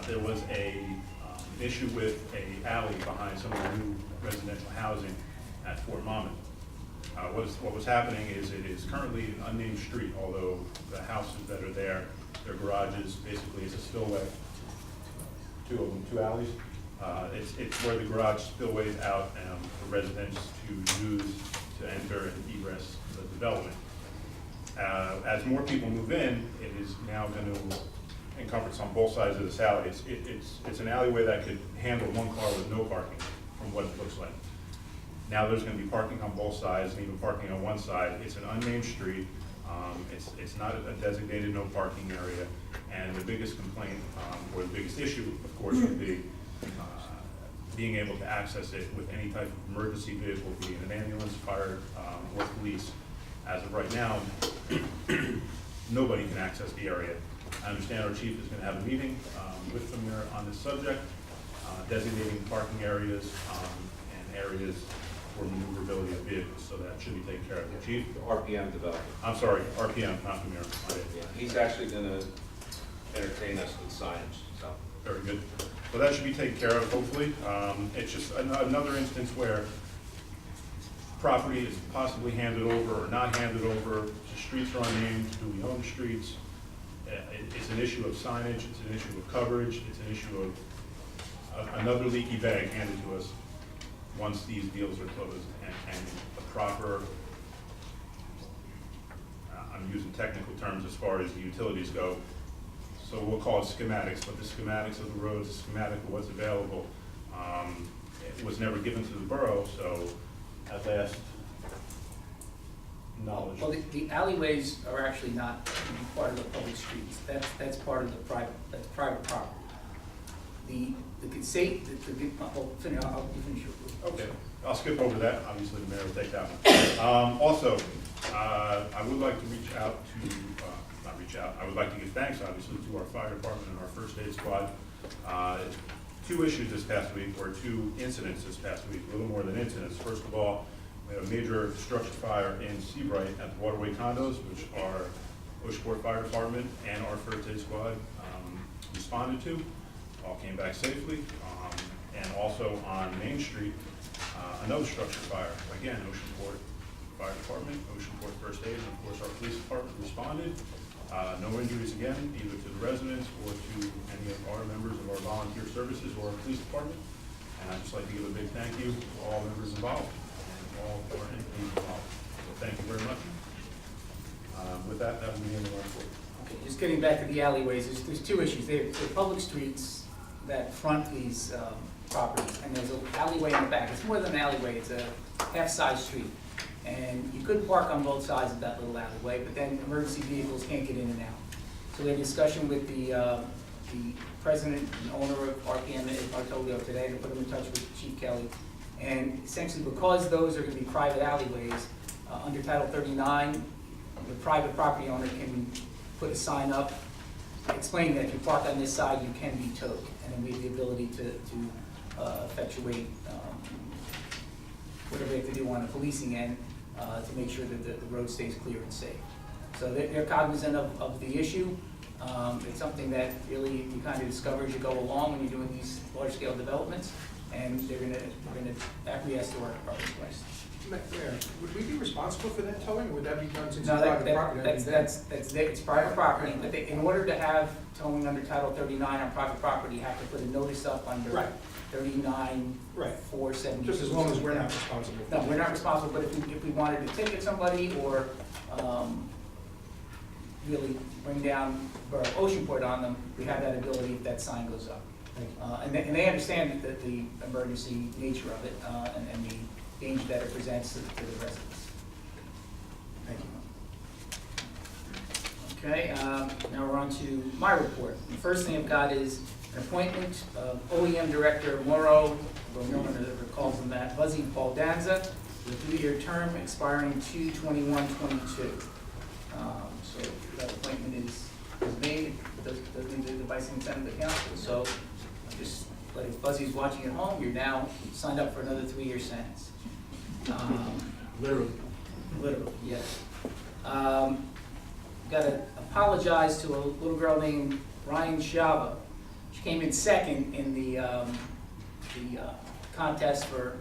N: There was an issue with an alley behind some of the new residential housing at Fort Monmouth. What was happening is it is currently an unnamed street, although the houses that are there, their garages, basically it's a spillway, two of them, two alleys. It's where the garage spillways out for residents to use to enter and egress the development. As more people move in, it is now going to encompass on both sides of this alley. It's an alleyway that could handle one car with no parking, from what it looks like. Now there's going to be parking on both sides and even parking on one side. It's an unnamed street. It's not a designated no parking area. And the biggest complaint, or the biggest issue, of course, would be being able to access it with any type of emergency vehicle, be it an ambulance, fire, or police. As of right now, nobody can access the area. I understand our chief is going to have a meeting with them there on this subject, designating parking areas and areas for maneuverability of vehicles, so that should be taken care of. The chief?
O: RPM developer.
N: I'm sorry, RPM, not the mayor.
O: Yeah, he's actually going to entertain us with signage, so.
N: Very good. So that should be taken care of, hopefully. It's just another instance where property is possibly handed over or not handed over. The streets are unnamed. Do we own the streets? It's an issue of signage. It's an issue of coverage. It's an issue of another leaky bag handed to us once these deals are closed, and the proper, I'm using technical terms as far as the utilities go, so we'll call it schematics, but the schematics of the roads, the schematic of what's available, it was never given to the borough, so at last knowledge.
D: Well, the alleyways are actually not part of the public streets. That's part of the private property. I'll finish your.
N: Okay, I'll skip over that. Obviously, the mayor will take that one. Also, I would like to reach out to, I would like to give thanks, obviously, to our fire department and our first aid squad. Two issues this past week, or two incidents this past week, a little more than incidents. First of all, we had a major structure fire in Seabright at the Waterway condos, which our Oceanport Fire Department and our first aid squad responded to. All came back safely. And also on Main Street, another structure fire. Again, Oceanport Fire Department, Oceanport First Aid, and of course our police department responded. No injuries again, either to the residents or to any of our members of our volunteer services or our police department. And I'd just like to give a big thank you to all members involved and all of our entities involved. So thank you very much. With that, that will be the end of our report.
D: Okay, just getting back to the alleyways, there's two issues. They're public streets that front these properties, and there's an alleyway in the back. It's more than an alleyway, it's a half-size street. And you could park on both sides of that little alleyway, but then emergency vehicles can't get in and out. So we had a discussion with the president and owner of RPM at Bartolio today to put him in touch with Chief Kelly. And essentially, because those are going to be private alleyways, under Title 39, the private property owner can put a sign up explaining that if you park on this side, you can be towed. And then we have the ability to effectuate whatever they have to do on the policing end to make sure that the road stays clear and safe. So they're cognizant of the issue. It's something that really you kind of discover as you go along when you're doing these large-scale developments, and they're going to acquiesce to our request.
K: Mayor, would we be responsible for that towing, or would that be done since
D: No,
K: it's private property?
D: it's private property, but in order to have towing under Title 39 on private property, you have to put a notice up under
K: Right.
D: 39-472.
K: Just as long as we're not responsible.
D: No, we're not responsible, but if we wanted to ticket somebody or really bring down Oceanport on them, we have that ability if that sign goes up. And they understand that the emergency nature of it and the danger that it presents to the residents.
K: Thank you.
D: Okay, now we're on to my report. The first thing I've got is an appointment of OEM Director Morrow, or no one recalls him that, Buzzy Baldanza, with a 3-year term expiring 2/21/22. So that appointment is made, does need the advice and consent of the council. So just like if Buzzy's watching at home, you're now signed up for another 3-year sentence.
K: Literally.
D: Literally, yes. Got to apologize to a little girl named Ryan Shava. She came in second in the contest for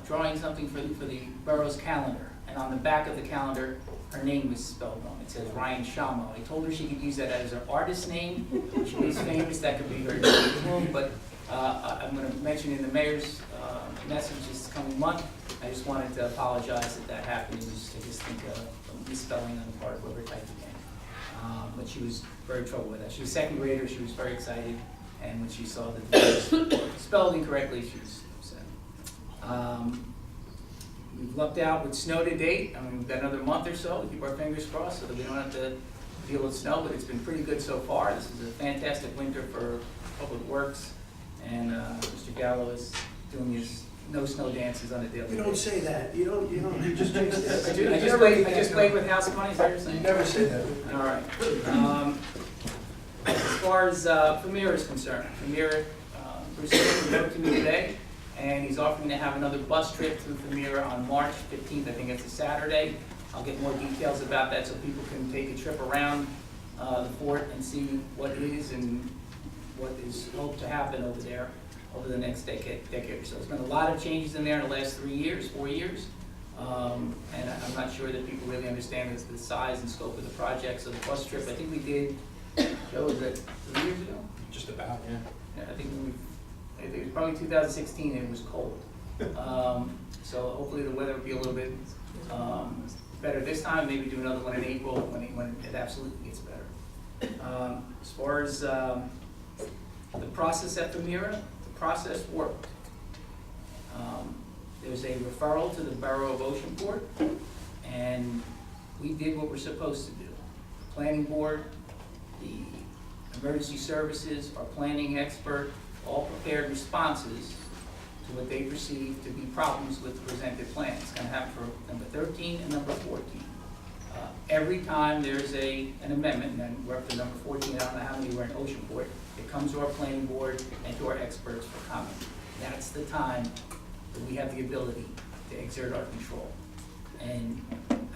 D: drawing something for the borough's calendar. And on the back of the calendar, her name was spelled wrong. It says Ryan Shamo. I told her she could use that as her artist name. She is famous. That could be her name. But I'm going to mention in the mayor's message this coming month. I just wanted to apologize that happened. I just think a misspelling on the part of whoever typed it in. But she was very troubled with that. She was a second grader. She was very excited. And when she saw that it was spelled incorrectly, she was upset. We've lucked out with snow to date. I mean, we've got another month or so to keep our fingers crossed so that we don't have to deal with snow, but it's been pretty good so far. This is a fantastic winter for Public Works, and Mr. Gallo is doing his no snow dances on a daily basis.
K: You don't say that. You don't, you just jinxed it.
D: I just played with house money, is that what you're saying?
K: You never say that.
D: All right. As far as Premier is concerned, Premier, Bruce wrote to me today, and he's offering to have another bus trip to Premier on March 15th. I think it's a Saturday. I'll get more details about that so people can take a trip around the fort and see what is and what is hoped to happen over there over the next decade or so. There's been a lot of changes in there in the last 4 years, and I'm not sure that people really understand the size and scope of the project. So the bus trip, I think we did, Joe, was that 3 years ago?
K: Just about, yeah.
D: Yeah, I think it was probably 2016 and it was cold. So hopefully the weather will be a little bit better this time. Maybe do another one in April when it absolutely gets better. As far as the process at Premier, the process worked. There's a referral to the Borough of Oceanport, and we did what we're supposed to do. The Planning Board, the Emergency Services, our planning expert, all prepared responses to what they perceive to be problems with the presented plan. It's going to happen for number 13 and number 14. Every time there's an amendment, and we're up to number 14, I don't know how many were in Oceanport, it comes to our planning board and to our experts for comment. That's the time that we have the ability to exert our control. And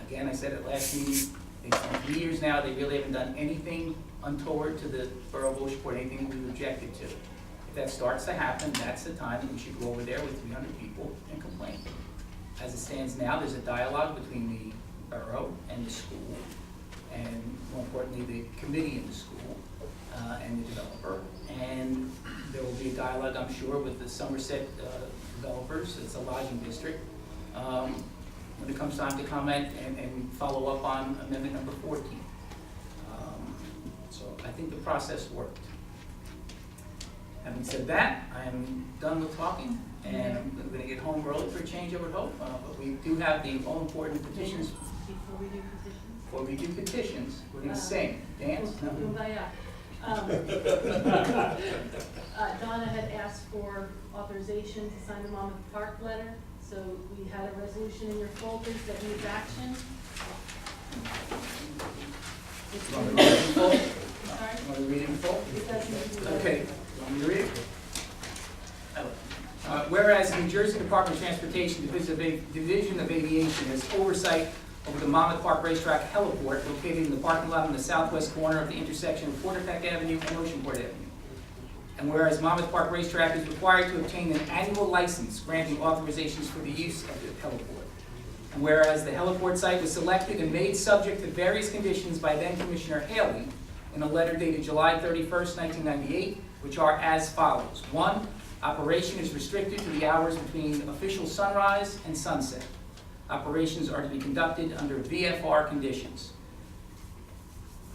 D: again, I said it last meeting, it's been 3 years now, they really haven't done anything untoward to the Borough of Oceanport, anything we objected to. If that starts to happen, that's the time that we should go over there with 300 people and complain. As it stands now, there's a dialogue between the borough and the school, and more importantly, the committee in the school and the developer. And there will be a dialogue, I'm sure, with the Somerset developers. It's a lodging district. When it comes time to comment and follow up on amendment number 14. So I think the process worked. Having said that, I am done with talking, and I'm going to get home early for a change, I would hope. But we do have the all-important petitions. Before we do petitions, we're going to sing, dance. No?
P: Donna had asked for authorization to sign the Monmouth Park letter, so we had a resolution in your folders that needs action.
D: You want me to read it in full?
P: Sorry?
D: You want me to read it in full?
P: It doesn't.
D: Okay, you want me to read it? Whereas the New Jersey Department of Transportation Division of Aviation has oversight over the Monmouth Park Racetrack heliport located in the parking lot on the southwest corner of the intersection of Porterpeck Avenue and Oceanport Avenue. And whereas Monmouth Park Racetrack is required to obtain an annual license granting authorizations for the use of the heliport. And whereas the heliport site was selected and made subject to various conditions by then Commissioner Haley in a letter dated July 31st, 1998, which are as follows. 1, operation is restricted to the hours between official sunrise and sunset. Operations are to be conducted under VFR conditions.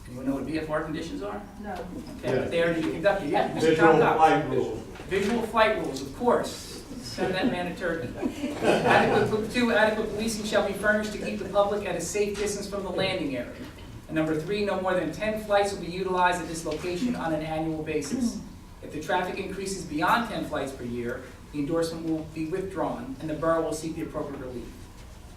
D: Anyone know what VFR conditions are?
P: No.
D: Okay, but they are to be conducted, yeah. Mr.
Q: Visual
D: Tom Cox.
Q: flight rules.
D: Visual flight rules, of course. Send that man a turkey. Adequate policing shall be furnished to keep the public at a safe distance from the landing area. And number 3, no more than 10 flights will be utilized at this location on an annual basis. If the traffic increases beyond 10 flights per year, the endorsement will be withdrawn and the borough will seek the appropriate relief.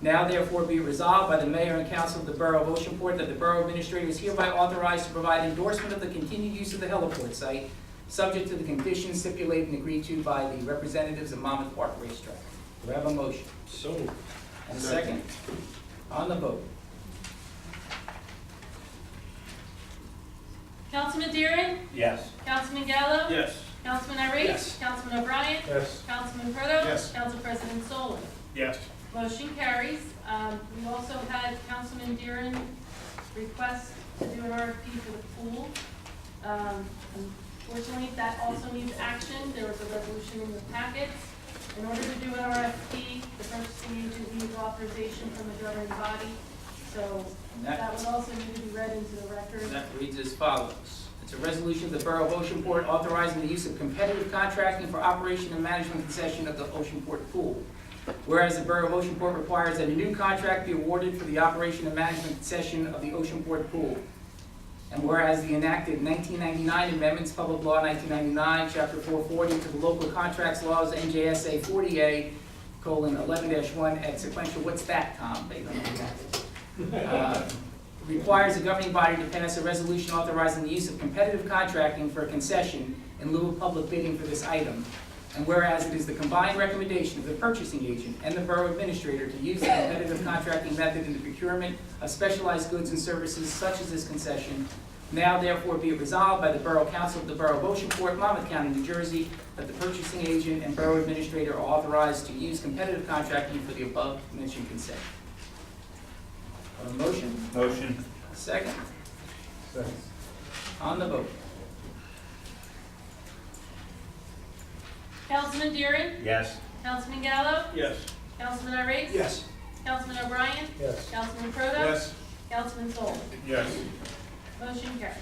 D: Now therefore be resolved by the Mayor and Council of the Borough of Oceanport that the Borough Administrator is hereby authorized to provide endorsement of the continued use of the heliport site, subject to the conditions stipulated and agreed to by the representatives of Monmouth Park Racetrack. Do I have a motion?
Q: So.
D: And a second? On the vote.
P: Councilman Deeren?
L: Yes.
P: Councilman Gallo?
M: Yes.
P: Councilman Irish?
K: Yes.
P: Councilman O'Brien?
Q: Yes.
P: Councilman Proto?
K: Yes.
P: Council President Solon?
K: Yes.
P: Motion carries. We also had Councilman Deeren request to do an RFP for the pool. Unfortunately, that also needs action. There was a resolution in the packets. In order to do an RFP, the purchasing agent needs authorization from the governing body. So that would also need to be read into the record.
D: That reads as follows. It's a resolution of the Borough of Oceanport authorizing the use of competitive contracting for operation and management concession of the Oceanport Pool. Whereas the Borough of Oceanport requires that a new contract be awarded for the operation and management concession of the Oceanport Pool. And whereas the enacted 1999 amendments, Public Law 1999, Chapter 440 to the Local Contracts Laws, NJSA 40A:11-1 at sequential, what's that, Tom? They don't know what that is. Requires the governing body to pass a resolution authorizing the use of competitive contracting for a concession in lieu of public bidding for this item. And whereas it is the combined recommendation of the purchasing agent and the borough administrator to use the competitive contracting method in the procurement of specialized goods and services such as this concession, now therefore be it resolved by the Borough Council of the Borough of Oceanport, Monmouth County, New Jersey, that the purchasing agent and borough administrator are authorized to use competitive contracting for the above mentioned concession. A motion?
L: Motion.
D: Second? On the vote.
P: Councilman Deeren?
L: Yes.
P: Councilman Gallo?
M: Yes.
P: Councilman Irish?
K: Yes.
P: Councilman O'Brien?
Q: Yes.
P: Councilman Proto?
K: Yes.
P: Councilman Solon?
Q: Yes.
P: Motion carries.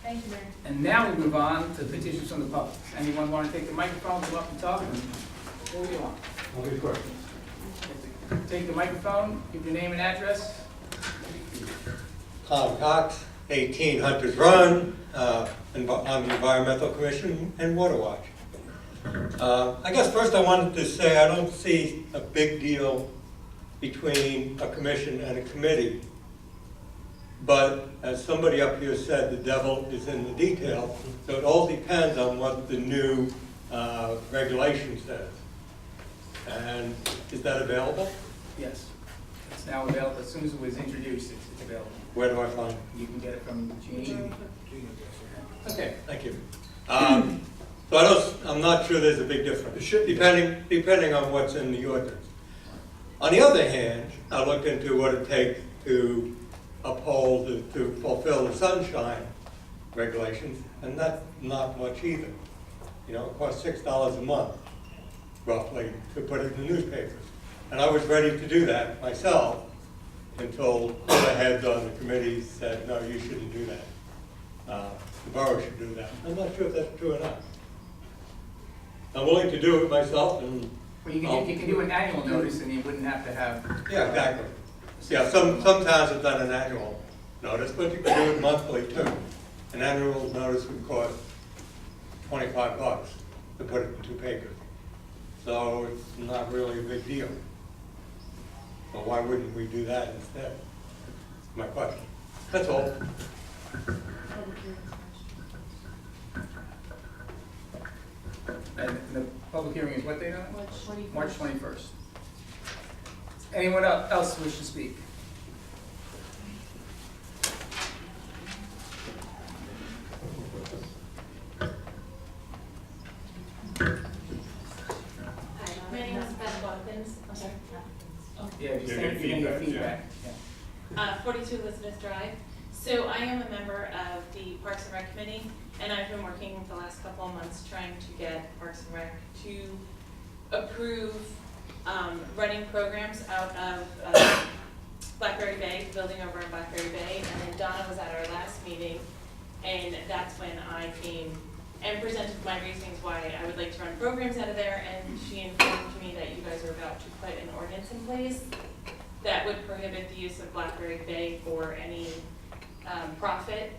P: Thank you, Mayor.
D: And now we move on to petitions from the public. Anyone want to take the microphone, come up and talk? What do you want?
Q: I'll be quick.
D: Take the microphone, give your name and address.
Q: Tom Cox, 18 Hunters Run, on the Environmental Commission and Water Watch. I guess first I wanted to say I don't see a big deal between a commission and a committee. But as somebody up here said, the devil is in the detail. So it all depends on what the new regulation says. And is that available?
D: Yes. It's now available. As soon as it was introduced, it's available.
Q: Where do I find it?
D: You can get it from Jeannie. Okay.
Q: Thank you. So I'm not sure there's a big difference, depending on what's in the ordinance. On the other hand, I looked into what it takes to uphold to fulfill the sunshine regulations, and that's not much either. You know, it costs $6 a month, roughly, to put it in the newspapers. And I was ready to do that myself until the heads on the committee said, no, you shouldn't do that. The borough should do that. I'm not sure if that's true or not. I'm willing to do it myself, and
D: Well, you can do an annual notice and you wouldn't have to have.
Q: yeah, exactly. Yeah, some towns have done an annual notice, but you can do it monthly too. An annual notice would cost $25 to put it in 2 papers. So it's not really a big deal. But why wouldn't we do that instead? That's my question. That's all.
D: And the public hearing is what date on it?
P: March 21st.
D: March 21st. Anyone else wish to speak?
P: My name is Beth Watkins. I'm sorry.
D: Yeah, if you
N: Yeah,
D: send
N: get
D: me your
N: feedback,
D: feedback.
P: 42 Elizabeth Drive. So I am a member of the Parks and Rec Committee, and I've been working the last couple of months trying to get Parks and Rec to approve running programs out of Blackberry Bay, the building over in Blackberry Bay. And then Donna was at our last meeting, and that's when I came and presented my reasons why I would like to run programs out of there, and she informed me that you guys are about to put an ordinance in place that would prohibit the use of Blackberry Bay for any profit.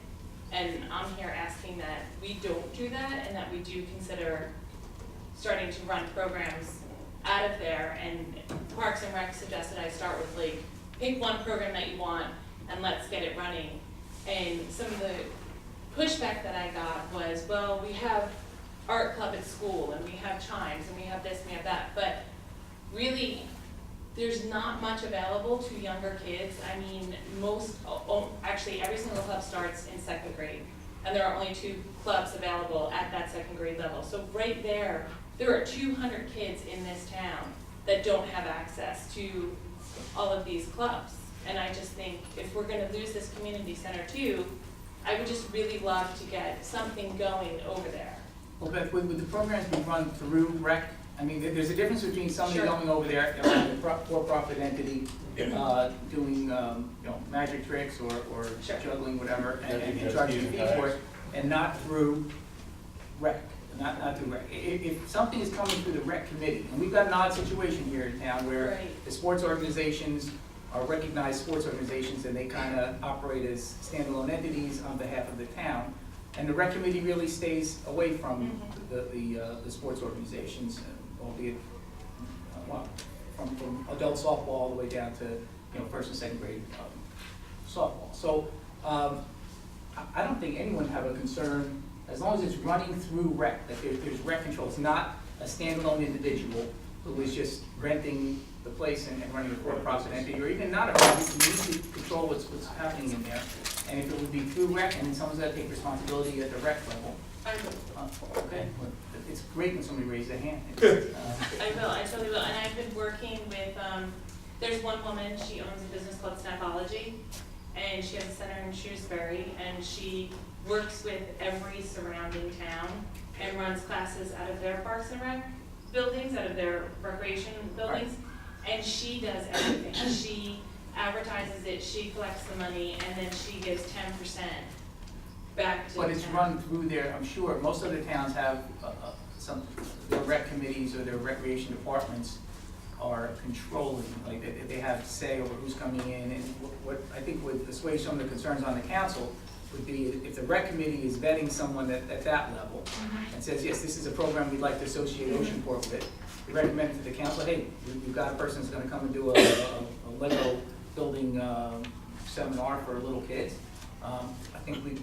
P: And I'm here asking that we don't do that, and that we do consider starting to run programs out of there. And Parks and Rec suggested I start with like, pick one program that you want and let's get it running. And some of the pushback that I got was, well, we have art club at school, and we have chimes, and we have this, and we have that, but really, there's not much available to younger kids. I mean, actually, every single club starts in 2nd grade, and there are only 2 clubs available at that 2nd grade level. So right there are 200 kids in this town that don't have access to all of these clubs. And I just think if we're gonna lose this community center too, I would just really love to get something going over there.
D: Well, Beth, would the programs be run through rec? I mean, there's a difference between somebody
P: Sure.
D: going over there, a for-profit entity, doing, magic tricks or
P: Sure.
D: juggling, whatever, and
L: Yeah,
D: charging a
L: yeah,
D: fee
L: yeah.
D: for it, and not through rec, not through rec. If something is coming through the rec committee, and we've got an odd situation here in town where
P: Right.
D: the sports organizations are recognized sports organizations, and they kind of operate as standalone entities on behalf of the town. And the rec committee really stays away from the sports organizations, albeit, from adult softball all the way down to, 1st and 2nd grade softball. So, I don't think anyone have a concern, as long as it's running through rec, that there's rec control. It's not a standalone individual who is just renting the place and running a for-profit entity, or even not a profit. You need to control what's happening in there. And if it would be through rec, and then someone's got to take responsibility at the rec level. Okay, it's great when somebody raises their hand.
P: I totally will, and I've been working with, there's one woman, she owns a business called Snapology, and she has a center in Shrewsbury, and she works with every surrounding town and runs classes out of their Parks and Rec buildings, out of their recreation buildings, and she does everything. She advertises it, she collects the money, and then she gives 10% back to the town.
D: But it's run through there, I'm sure, most other towns have some, their rec committees or their recreation departments are controlling, like they have say over who's coming in, and what I think would assuage some of the concerns on the council would be if the rec committee is vetting someone at that level and says, yes, this is a program we'd like to associate Oceanport with, we recommend to the council, hey, we've got a person who's gonna come and do a Lego building seminar for little kids. I think we'd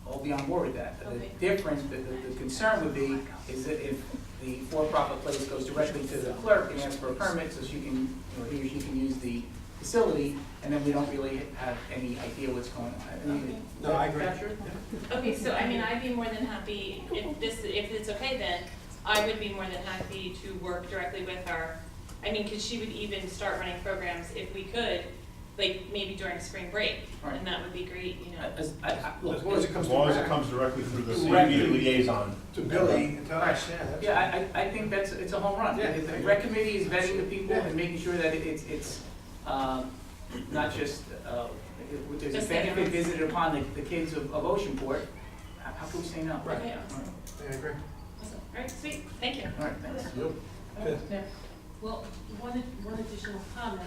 D: all be on board with that.
P: Okay.
D: The difference, the concern would be, is that if the for-profit place goes directly to the clerk and asks for a permit so she can, he or she can use the facility, and then we don't really have any idea what's going on. I mean,
K: No, I agree.
D: capture?
P: Okay, so I mean, I'd be more than happy, if it's okay then, I would be more than happy to work directly with her. I mean, because she would even start running programs if we could,
R: like maybe during spring break,
D: Right.
R: and that would be great, you know.
K: As long as it comes
N: As
K: to
N: long as it
K: rec,
N: comes directly through the
K: Rec.
N: CBA liaison.
K: to Billy, and to us, yeah, that's.
D: Yeah, I think it's a home run.
K: Yeah.
D: The rec committee is vetting the people and making sure that it's not just, there's a
R: Just
D: benefit
R: like
D: visited upon the kids of Oceanport. How can we say no?
K: Right.
R: Okay,
D: All
R: awesome.
K: Yeah, I agree.
R: Awesome. All right, sweet, thank you.
D: right, thanks.
K: Good.
P: Yeah. Well, one additional comment,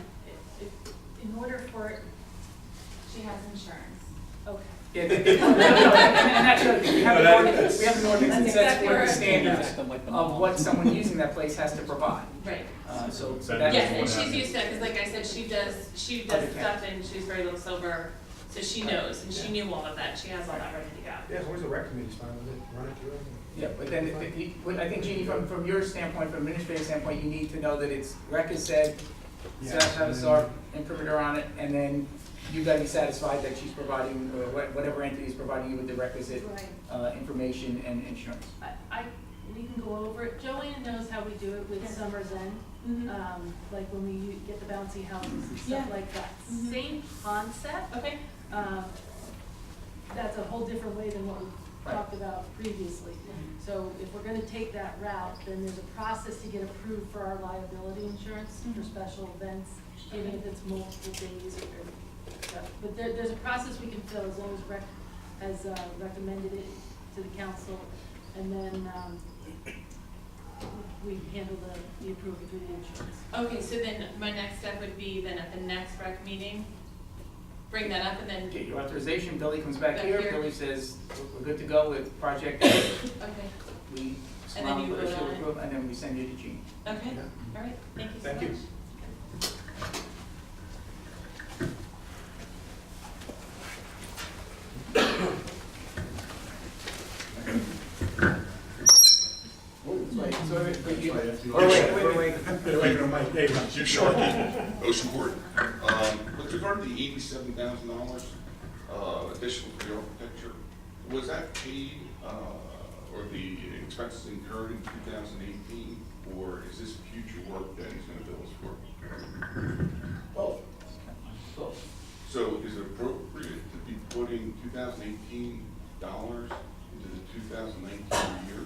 P: in order for,
R: She has insurance.
P: okay.
D: Yeah, and that's the other thing. We have an
K: No,
D: ordinance, we have an ordinance that
R: That's
D: sets
R: exactly
D: forth
R: where
D: the
R: I was
D: standards of what someone using that place has to provide.
R: Right.
D: So
N: That
D: that's.
R: Yes, and
N: what
R: she's
N: happened.
R: used to it, because like I said, she does
D: Okay.
R: stuff and she's very little sober, so she knows, and she knew all of that, she has all that ready to go.
K: Yeah, as long as the rec committee's fine with it, run it through.
D: Yeah, but then, I think, Jeannie, from your standpoint, from administrative standpoint, you need to know that it's, rec is said,
K: Yes.
D: have a SAR imprimatur on it, and then you gotta be satisfied that she's providing, or whatever entity is providing you with the requisite,
P: Right.
D: information and insurance.
P: We can go over it. Joanne knows how we do it with
R: Yes.
P: Summer's End. Like when we get the bouncy houses and
R: Yeah.
P: stuff like that.
R: Mhm.
P: Same concept.
R: Okay.
P: That's a whole different way than what we
D: Right.
P: talked about previously. So if we're gonna take that route, then there's a process to get approved for our liability insurance for special events, even if it's multiple days or stuff. But there's a process we can fill as long as rec has recommended it to the council, and then we handle the approval through the insurance.
R: Okay, so then my next step would be then at the next rec meeting, bring that up and then,
D: Get your authorization, Billy comes back
R: Back
D: here,
R: here.
D: Billy says, we're good to go with project A.
R: okay,
D: We
R: And then you
D: surround,
R: vote on it.
D: approve, and then we send you to Jeannie.
R: okay, all right, thank you so much.
K: Thank you.
D: Wait, so, but you,
S: Chief Sharkey, Oceanport. With regard to the $87,000 additional for the architecture, was that paid, or the expenses incurred in 2018, or is this future work that he's gonna bill us for?
D: both. Both.
S: So is it appropriate to be putting 2018 dollars into the 2019 year,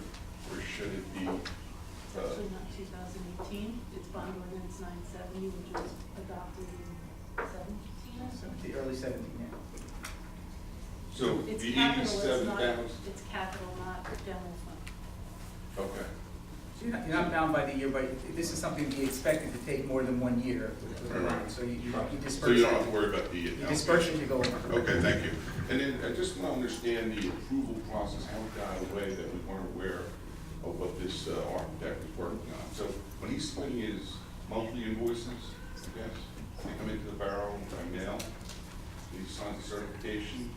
S: or should it be?
P: It's actually not 2018, it's bond ordinance 970, which was adopted in 17.
D: The early 17, yeah.
S: So
P: It's
S: the
P: capital, it's not,
S: 87,000,
P: it's capital, not general fund.
S: okay.
D: So you're not bound by the year, but this is something to be expected to take more than 1 year with the line, so you disperse.
S: So you don't have to worry about the.
D: You disperse it to go over.
S: Okay, thank you. And then I just want to understand the approval process, how it got away that we weren't aware of what this architect was working on. So when he's submitting his monthly invoices, yes, they come into the borough by mail, he signs a certification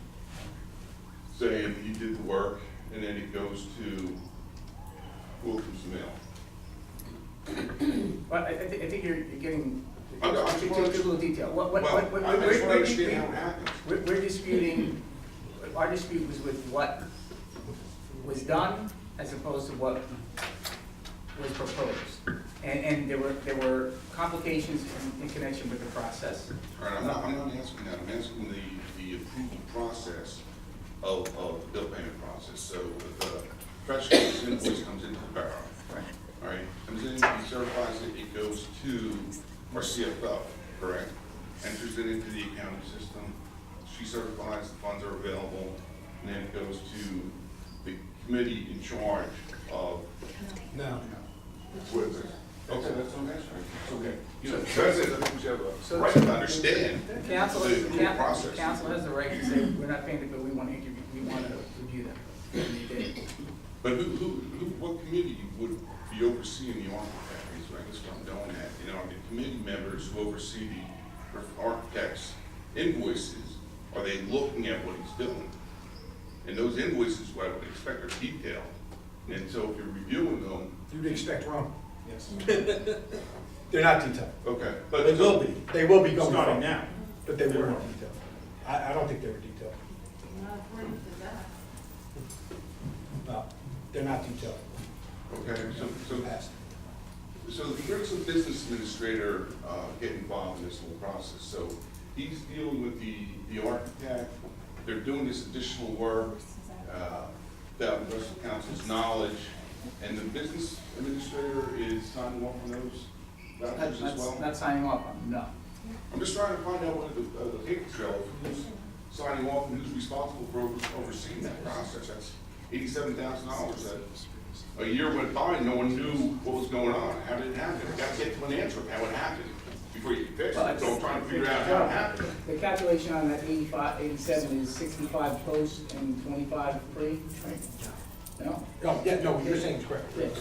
S: saying he did the work, and then it goes to, who opens the mail?
D: Well, I think you're getting
S: I'm
D: too
S: just wanna-
D: little detail.
S: Well, I just want to understand how it happens.
D: We're disputing, our dispute was with what was done as opposed to what was proposed. And there were complications in connection with the process.
S: All right, I'm not asking that, I'm asking the approval process of the bill payment process. So the professional's invoice comes into the borough,
D: Right.
S: all right, comes in, he certifies it, it goes to our CFO, correct? Enters it into the accounting system, she certifies the funds are available, and then it goes to the committee in charge of.
K: No.
S: With it. Okay, that's what I'm asking. Okay. You know,
D: So-
S: president, I think we have a right to understand
D: Council,
S: the approval process.
D: council has the right to say, we're not paying the bill, we want to interview, we want to review them. And they did.
S: But what committee would be overseeing the architect, is I guess what I'm going at, you know, the committee members who oversee the architect's invoices, are they looking at what he's doing? And those invoices, what I would expect, are detailed, and so if you're reviewing them.
K: You'd expect wrong, yes. They're not detailed.
S: Okay.
K: But they will be, they will be going
N: Starting
K: forward.
N: now.
K: But they weren't detailed. I don't think they were detailed.
P: Not according to that.
K: No, they're not detailed.
S: Okay, so
K: Past.
S: So the Brooks Business Administrator get involved in this whole process. So he's dealing with the architect. They're doing this additional work, without the rest of the council's knowledge, and the business administrator is signing off on those vouchers as well?
D: Not signing off on them, no.
S: I'm just trying to find out what the paper trail of who's signing off and who's responsible for overseeing that process. That's $87,000 that a year went by, no one knew what was going on. How did it happen? You gotta get to an answer of how it happened before you can fix it. So I'm trying to figure out how it happened.
D: The calculation on that 87 is 65 post and 25 free? No?
K: Oh, yeah, no, what you're saying is correct.
D: Yes.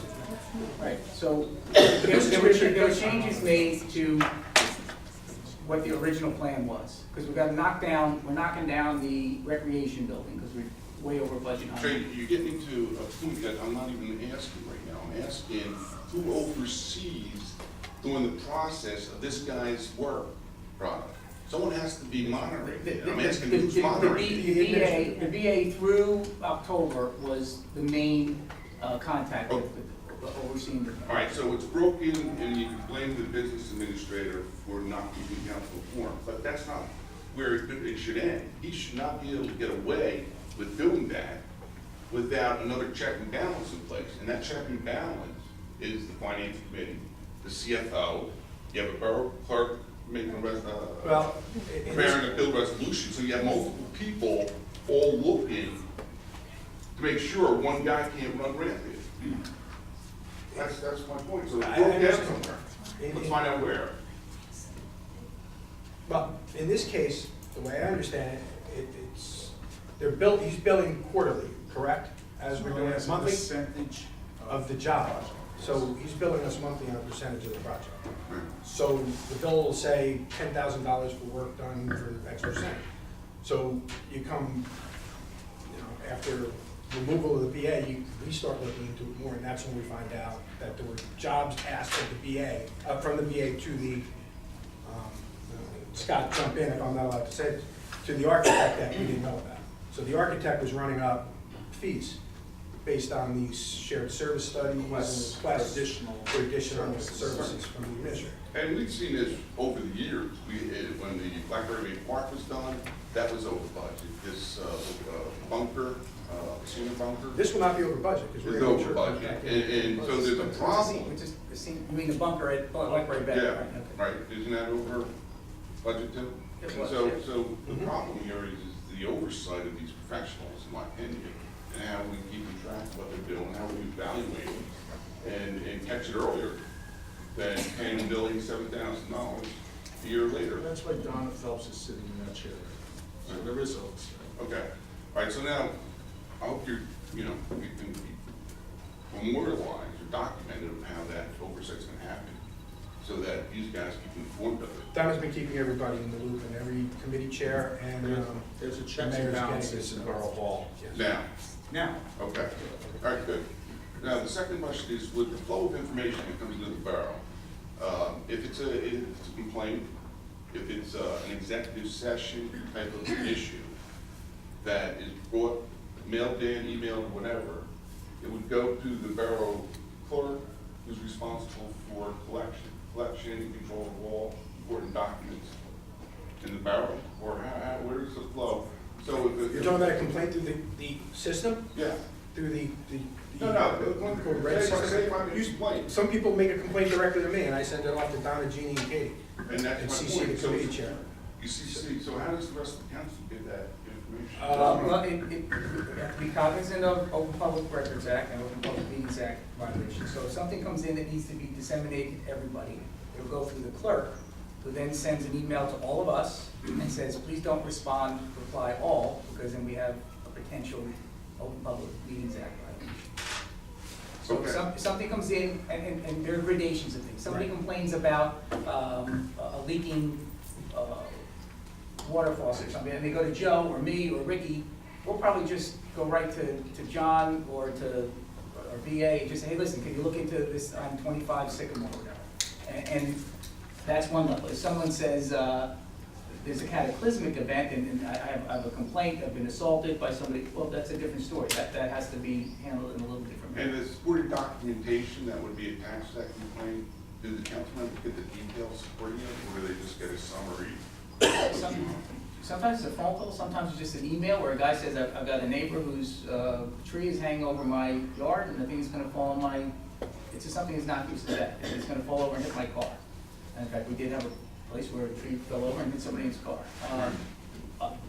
D: Right, so there were changes made to what the original plan was. Because we're knocking down the recreation building because we're way over budget on
S: So
D: it.
S: you're getting to a point that I'm not even asking right now. I'm asking who oversees doing the process of this guy's work product. Someone has to be monitoring it. I'm asking who's monitoring it.
D: The VA through October was the main contact with overseeing the.
S: All right, so it's broken, and you can blame the business administrator for not keeping council informed, but that's not where it should end. He should not be able to get away with doing that without another check and balance in place. And that check and balance is the finance committee, the CFO, you have a borough clerk making preparing a bill resolution, so you have multiple people all looking to make sure one guy can't run rampant. That's my point. So it's broken down somewhere. Let's find out where.
K: Well, in this case, the way I understand it, he's billing quarterly, correct? As we're doing it monthly?
E: Percentage
K: of the job. So he's billing us monthly on a percentage of the project. So the bill will say $10,000 for work done for X percent. So you come, after removal of the BA, we start looking into it more, and that's when we find out that there were jobs asked of the BA, from the BA to the, Scott, jump in if I'm not allowed to say this, to the architect that we didn't know about. So the architect was running up fees based on these shared service studies and requests for additional services from the administrator.
S: And we've seen this over the years. When the Blackberry Bay Park was done, that was over budget. This bunker, senior bunker.
K: This will not be over budget because we're
S: It's
K: going to
S: over budget. And so there's a problem.
D: You mean the bunker at Blackberry Bay?
S: Yeah,
D: Right, okay.
S: right. Isn't that over budget too?
D: It
S: And
D: was,
S: so,
D: yeah.
S: so the problem here is the oversight of these professionals, in my opinion, and how we keep track of what they're doing, how we evaluate them, and catch it earlier than paying them billing $7,000 a year later.
E: That's why Donna Phelps is sitting in that chair. So there is oversight.
S: Okay. All right, so now, I hope you can memorialize or document of how that oversight's gonna happen, so that these guys keep informed of it.
K: Donna's been keeping everybody in the loop, and every committee chair and
E: There's a
K: the
E: checks and
K: mayor's
E: balances
K: getting
E: in Borough Hall.
S: Now,
E: Now,
S: okay, all right, good. Now, the second question is, with the flow of information that comes into the borough, if it's a complaint, if it's an executive session type of issue that is brought, mailed in, emailed, or whatever, it would go to the borough clerk, who's responsible for collection and control of all important documents in the borough, or where is the flow? So if
K: You're talking about a complaint through the system?
S: Yeah.
K: Through the
S: complaint.
K: Some people make a complaint directly to me, and I send it off to Donna, Jeannie, and Katie.
S: And that's my
K: CC
S: point.
K: the committee chair.
S: You see, so how does the rest of the council get that information?
D: Well, you have to be cognizant of Open Public Records Act and Open Public Meetings Act violations. So if something comes in that needs to be disseminated to everybody, it'll go through the clerk, who then sends an email to all of us and says, please don't reply all, because then we have a potential Open Public Meetings Act violation. So if something comes in, and there are gradations of things. Somebody complains about a leaking water faucet or something, and they go to Joe or me or Ricky, we'll probably just go right to John or to our VA and just say, hey, listen, can you look into this on 25 Sycamore or whatever? And that's one level. If someone says there's a cataclysmic event and I have a complaint, I've been assaulted by somebody, well, that's a different story. That has to be handled in a little different way.
S: And the supporting documentation that would be attached to that complaint, do the council members get the details supporting it, or do they just get a summary
D: Sometimes it's a phone call, sometimes it's just an email where a guy says, I've got a neighbor whose tree is hanging over my yard and the thing's gonna fall on my, it's just something that's not used to that. It's gonna fall over and hit my car. And in fact, we did have a place where a tree fell over and hit somebody's car.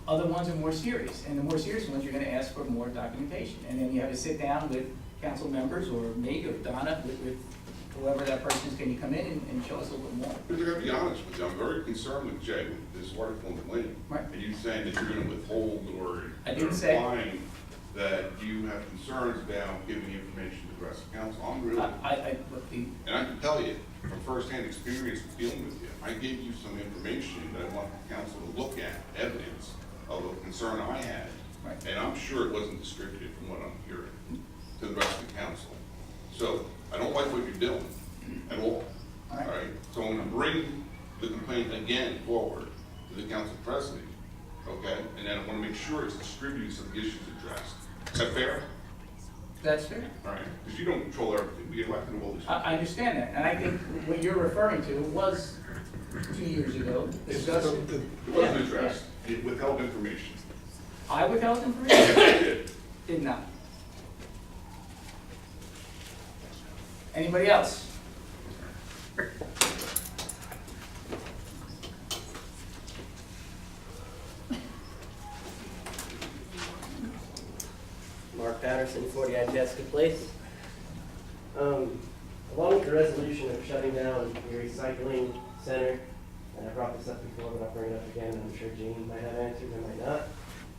D: Other ones are more serious, and the more serious ones, you're gonna ask for more documentation. And then you have to sit down with council members, or me, or Donna, with whoever that person is, can you come in and show us a little bit more?
S: Because I gotta be honest with you, I'm very concerned with Jay, with this article in the Lane.
D: Right.
S: And you saying that you're gonna withhold or
D: I didn't say.
S: implying that you have concerns about giving information to the rest of the council. I'm really, and I can tell you from firsthand experience with dealing with you, I gave you some information that I want the council to look at, evidence of a concern I had.
D: Right.
S: And I'm sure it wasn't distributed from what I'm hearing to the rest of the council. So I don't like what you're doing at all. All right. So I'm gonna bring the complaint again forward to the council president, okay? And then I wanna make sure it's distributed so the issue's addressed. Is that fair?
D: That's fair.
S: All right, because you don't control everything. We get elected to all these.
D: I understand that, and I think what you're referring to was 2 years ago. Discussed.
S: It wasn't addressed. It withheld information.
D: I withheld information?
S: Yes, you
D: Did not. Anybody else?
T: Mark Patterson, 40 Itasca Place. Along with the resolution of shutting down the recycling center, and I brought this up before, but I'll bring it up again, I'm sure Jean might have answers, I might not,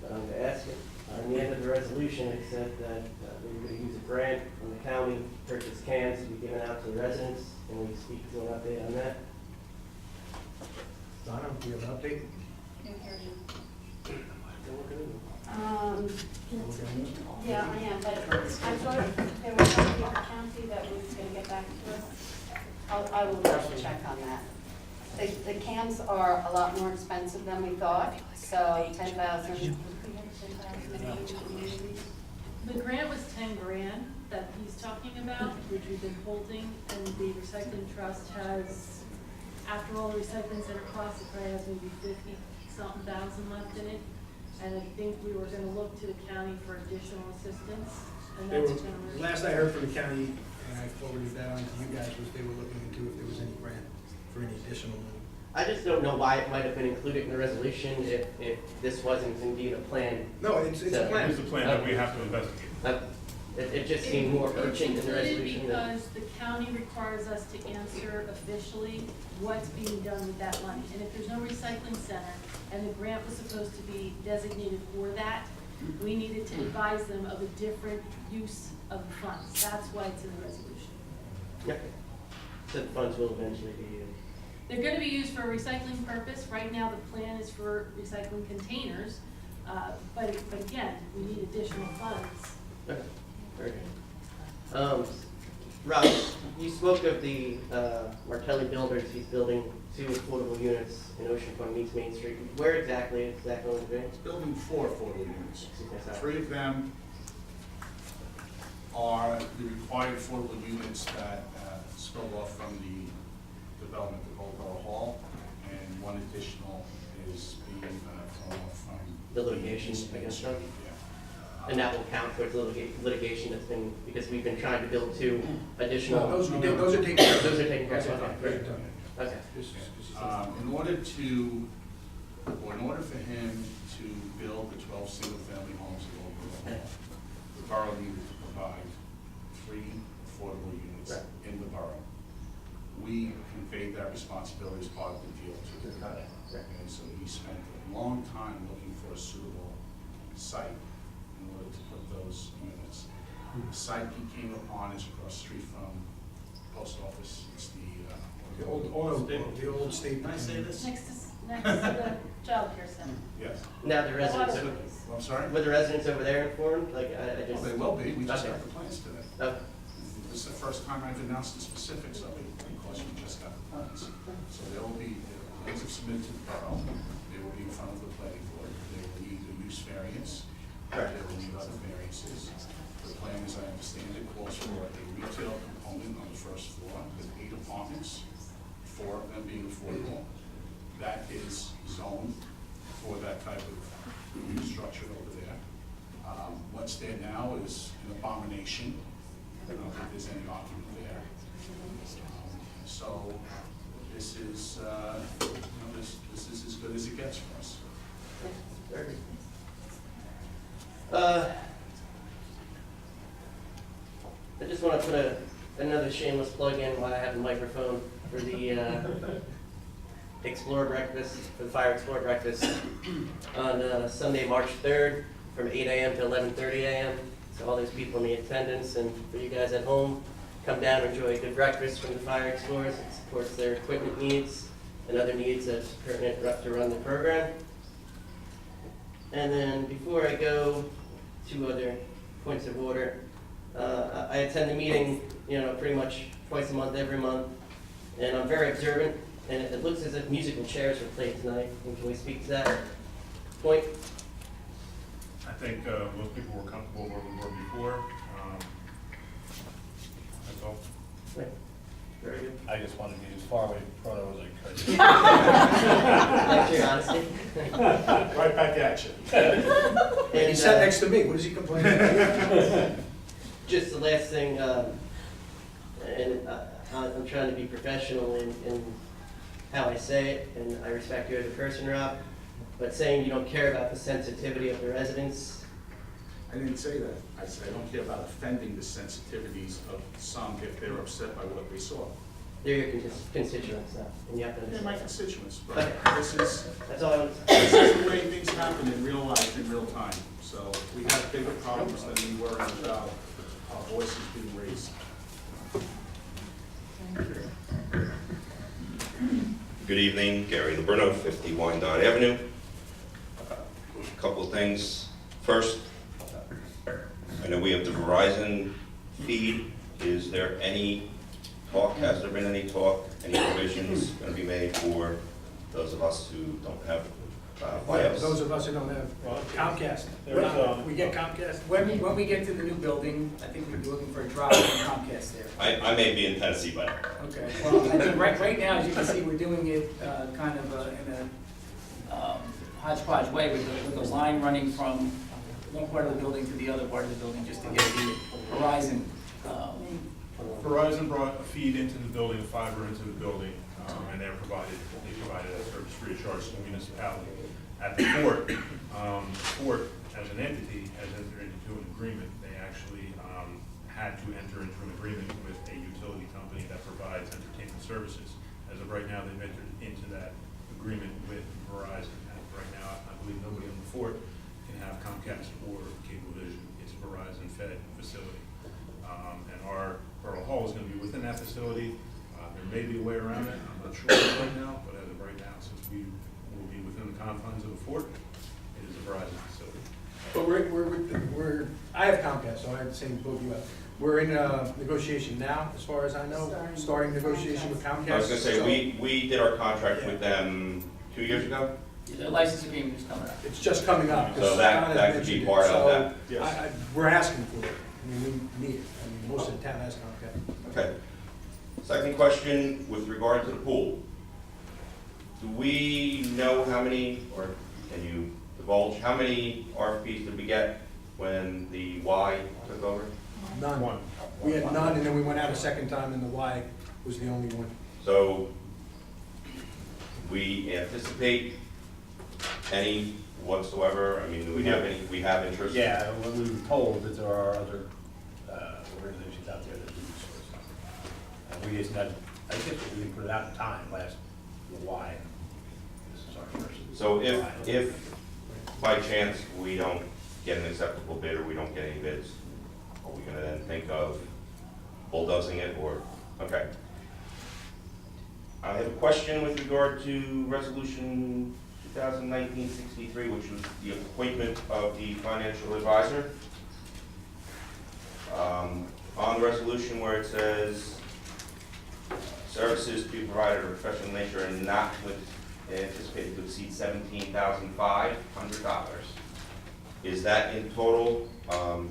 T: but I'm going to ask it. In the end of the resolution, it said that we were going to use a grant from the county, purchase cans to be given out to the residents. Can we speak to an update on that?
K: Donna, do you have an update?
I: Yeah, I am, but I thought there was something in the county that was gonna get back to us. I will double check on that. The cans are a lot more expensive than we thought, so 10,000.
P: The grant was 10 grand that he's talking about, which we've been holding, and the recycling trust has, after all the recycling center costs, it probably has maybe 50-something thousand left in it. And I think we were gonna look to the county for additional assistance, and
K: They
P: that's
K: were,
P: gonna.
K: last I heard from the county, and I forwarded that on to you guys, was they were looking into if there was any grant for any additional money.
T: I just don't know why it might have been included in the resolution if this wasn't indeed a plan.
K: No, it's a plan.
N: It's a plan that we have to investigate.
T: It just seemed more urgent in the
P: It's
T: resolution
P: included
T: than.
P: because the county requires us to answer officially what's being done with that money. And if there's no recycling center, and the grant was supposed to be designated for that, we needed to advise them of a different use of the funds. That's why it's in the resolution.
T: Okay. So the funds will eventually be used.
P: They're gonna be used for a recycling purpose. Right now, the plan is for recycling containers, but again, we need additional funds.
T: Okay, very good. Rob, you spoke of the Martelli Builders. He's building 2 affordable units in Oceanfront meets Main Street. Where exactly is that going to be?
E: It's building 4 affordable units.
T: Okay.
E: 3 of them are the required affordable units that spill off from the development of Old Borough Hall, and 1 additional is being thrown off from
T: The litigation against them? And that will count towards litigation that's been, because we've been trying to build 2 additional.
K: No, those are taken care of.
T: Those are taken care of.
K: Those are
T: Okay,
K: taken
T: great.
K: care of.
T: Okay.
E: In order for him to build the 12 single-family homes at Old Borough Hall, the borough needed to provide 3 affordable units in the borough. We conveyed that responsibility as part of the deal to the county. And so he spent a long time looking for a suitable site in order to put those units. The site he came upon is across the street from the post office. It's
K: The old state.
E: Can I say this?
P: Next to the childcare center.
E: Yes.
T: Now the residents,
E: I'm sorry?
T: were the residents over there informed? Like, I just.
E: Well, they will be. We just
T: Okay.
E: got the plans today.
T: Okay.
E: This is the first time I've announced the specifics of it, because we just got the plans. So there will be, plans have submitted to the borough, they will be in front of the planning board, they will need a use variance, they will need other variances. The plan, as I understand it, calls for a retail component on the first floor with 8 apartments, 4 of them being affordable. that is zoned for that type of construction over there. What's there now is an abomination. I don't think there's any argument there. So this is, this is as good as it gets for us.
T: Very good. I just want to put another shameless plug in while I have the microphone for the Explorer Breakfast, for the Fire Explorer Breakfast on Sunday, March 3rd from 8 a.m. to 11:30 a.m. So all those people in the attendance, and for you guys at home, come down and enjoy a good breakfast from the Fire Explorers. It supports their equipment needs and other needs that's pertinent to run the program. And then before I go, 2 other points of order. I attend the meeting, pretty much twice a month, every month, and I'm very observant, and it looks as if musical chairs were played tonight. And can we speak to that point?
N: I think most people were comfortable where we were before. That's all.
T: Right. Very good.
L: I just wanted to be as far away from Proto as I could.
T: Thanks for your honesty.
K: Right back at you.
T: And,
K: He sat next to me, what is he complaining about?
T: Just the last thing, and I'm trying to be professional in how I say it, and I respect you as a person, Rob, but saying you don't care about the sensitivity of the residents.
E: I didn't say that. I said I don't care about offending the sensitivities of some if they're upset by what they saw.
T: They're your constituents now, and you have to
E: They're
T: understand.
E: my constituents, but
T: Okay.
E: that's
T: all I want to
E: this is the way things happen in real life, in real time. So we have bigger problems than we worry about our voices being raised.
U: Good evening, Gary Lebrino, 50 Wyandotte Avenue. A couple of things. First, I know we have the Verizon feed. Is there any talk, has there been any talk, any provisions going to be made for those of us who don't have Fios?
K: Those of us who don't have Comcast. We get Comcast.
D: When we get to the new building, I think we'll be looking for a drop in Comcast there.
U: I may be in Tennessee by now.
D: Okay, well, I think right now, as you can see, we're doing it kind of in a hodgepodge way with the line running from one part of the building to the other part of the building, just to get the Verizon.
N: Verizon brought a feed into the building, fiber into the building, and they provided that service free of charge to the municipality. At the Fort, as an entity, has entered into an agreement. They actually had to enter into an agreement with a utility company that provides entertainment services. As of right now, they've entered into that agreement with Verizon. And right now, I believe nobody on the Fort can have Comcast or Cablevision. It's a Verizon-fed facility. And our Borough Hall is going to be within that facility. There may be a way around it. I'm not sure right now, but as of right now, since we will be within the confines of the Fort, it is a Verizon facility.
K: But I have Comcast, so I have the same boat you have. We're in negotiation now, as far as I know, starting negotiation with Comcast.
U: I was going to say, we did our contract with them 2 years ago.
D: The license agreement is coming up.
K: It's just coming up.
U: So that could be part of that.
K: Yes. We're asking for it. I mean, we need it. I mean, most of the town has Comcast.
U: Okay. Second question with regard to the pool. Do we know how many, or can you divulge, how many RFPs did we get when the Y took over?
K: None. We had none, and then we went out a second time, and the Y was the only one.
U: So we anticipate any whatsoever? I mean, do we have any, we have interest?
L: Yeah, when we were told that there are other organizations out there that do this sort of stuff. And we just had, I guess we didn't put it out in time last, why? This is our first.
U: So if by chance we don't get an acceptable bid or we don't get any bids, are we gonna then think of bulldozing it or, okay. I have a question with regard to resolution 2019-63, which was the appointment of the financial advisor. On the resolution where it says services to be provided are professional nature and not anticipated to exceed $17,500. Is that in total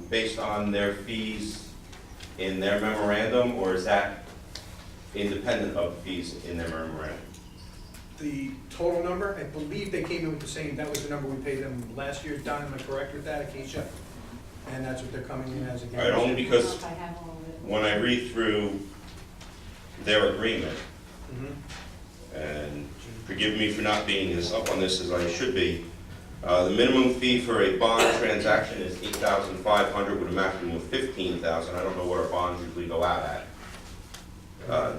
U: based on their fees in their memorandum, or is that independent of the fees in their memorandum?
K: the total number. I believe they came in with the same, that was the number we paid them last year. Don, am I correct with that, Acacia? And that's what they're coming in as again?
U: All right, only because when I read through their agreement, and forgive me for not being as up on this as I should be, the minimum fee for a bond transaction is $8,500 with a maximum of $15,000. I don't know what our bonds usually go out at.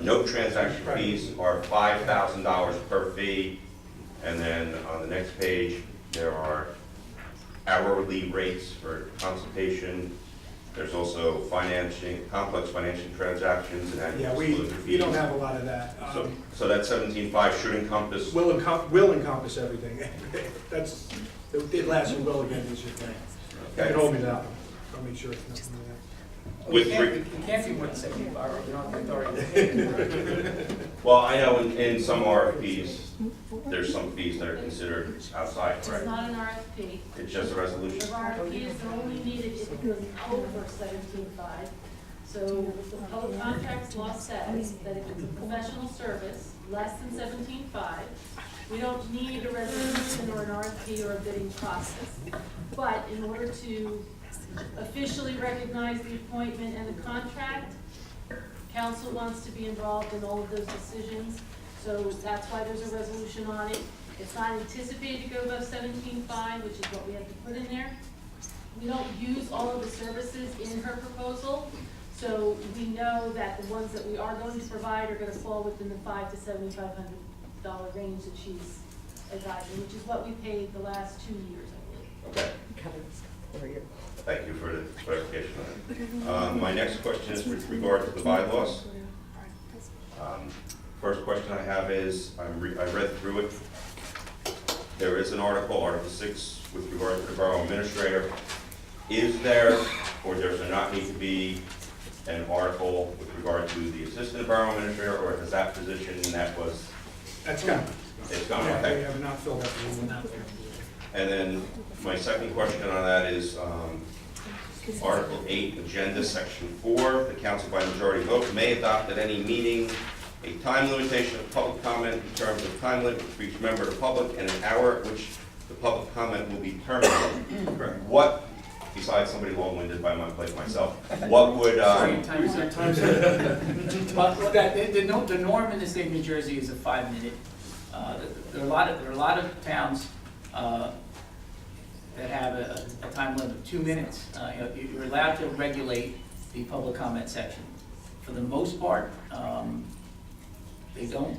U: No transaction fees are $5,000 per fee. And then on the next page, there are hourly rates for consultation. There's also financing, complex financing transactions and annual
K: Yeah,
U: disclosure fees.
K: we don't have a lot of that.
U: So that 17.5 should encompass.
K: Will encompass everything. That's, it lasts and will again this year. You can hold me to that one. I'll make sure it's nothing like that.
D: It can't be more than 75, we don't have the authority.
U: Well, I know in some RFPs, there's some fees that are considered outside,
P: It's
U: correct?
P: not an RFP.
U: It's just a resolution.
P: The RFP is only needed if it goes over 17.5. So the public contracts law says that if it's a professional service, less than 17.5, we don't need a resolution or an RFP or a bidding process. But in order to officially recognize the appointment and the contract, council wants to be involved in all of those decisions. So that's why there's a resolution on it. It's not anticipated to go above 17.5, which is what we have to put in there. We don't use all of the services in her proposal, so we know that the ones that we are going to provide are going to fall within the $500 to $7,500 range that she's advising, which is what we paid the last 2 years, I believe.
U: Okay. Thank you for the clarification on that. My next question is with regard to the bylaws. First question I have is, I read through it. There is an article, Article 6, with regard to the borough administrator. Is there, or does there not need to be an article with regard to the assistant borough administrator, or is that position that was?
K: That's gone.
U: It's gone,
K: Yeah,
U: okay.
K: we have not filled that position.
U: And then my second question on that is Article 8, Agenda, Section 4. The council by majority vote may adopt at any meeting a time limitation of public comment in terms of time limit for each member of the public and an hour at which the public comment will be terminated. Correct. What, besides somebody long-winded like myself, what would...
D: Sorry, time's up. But the norm in the state of New Jersey is a 5-minute. There are a lot of towns that have a time limit of 2 minutes. You're allowed to regulate the public comment section. For the most part, they don't,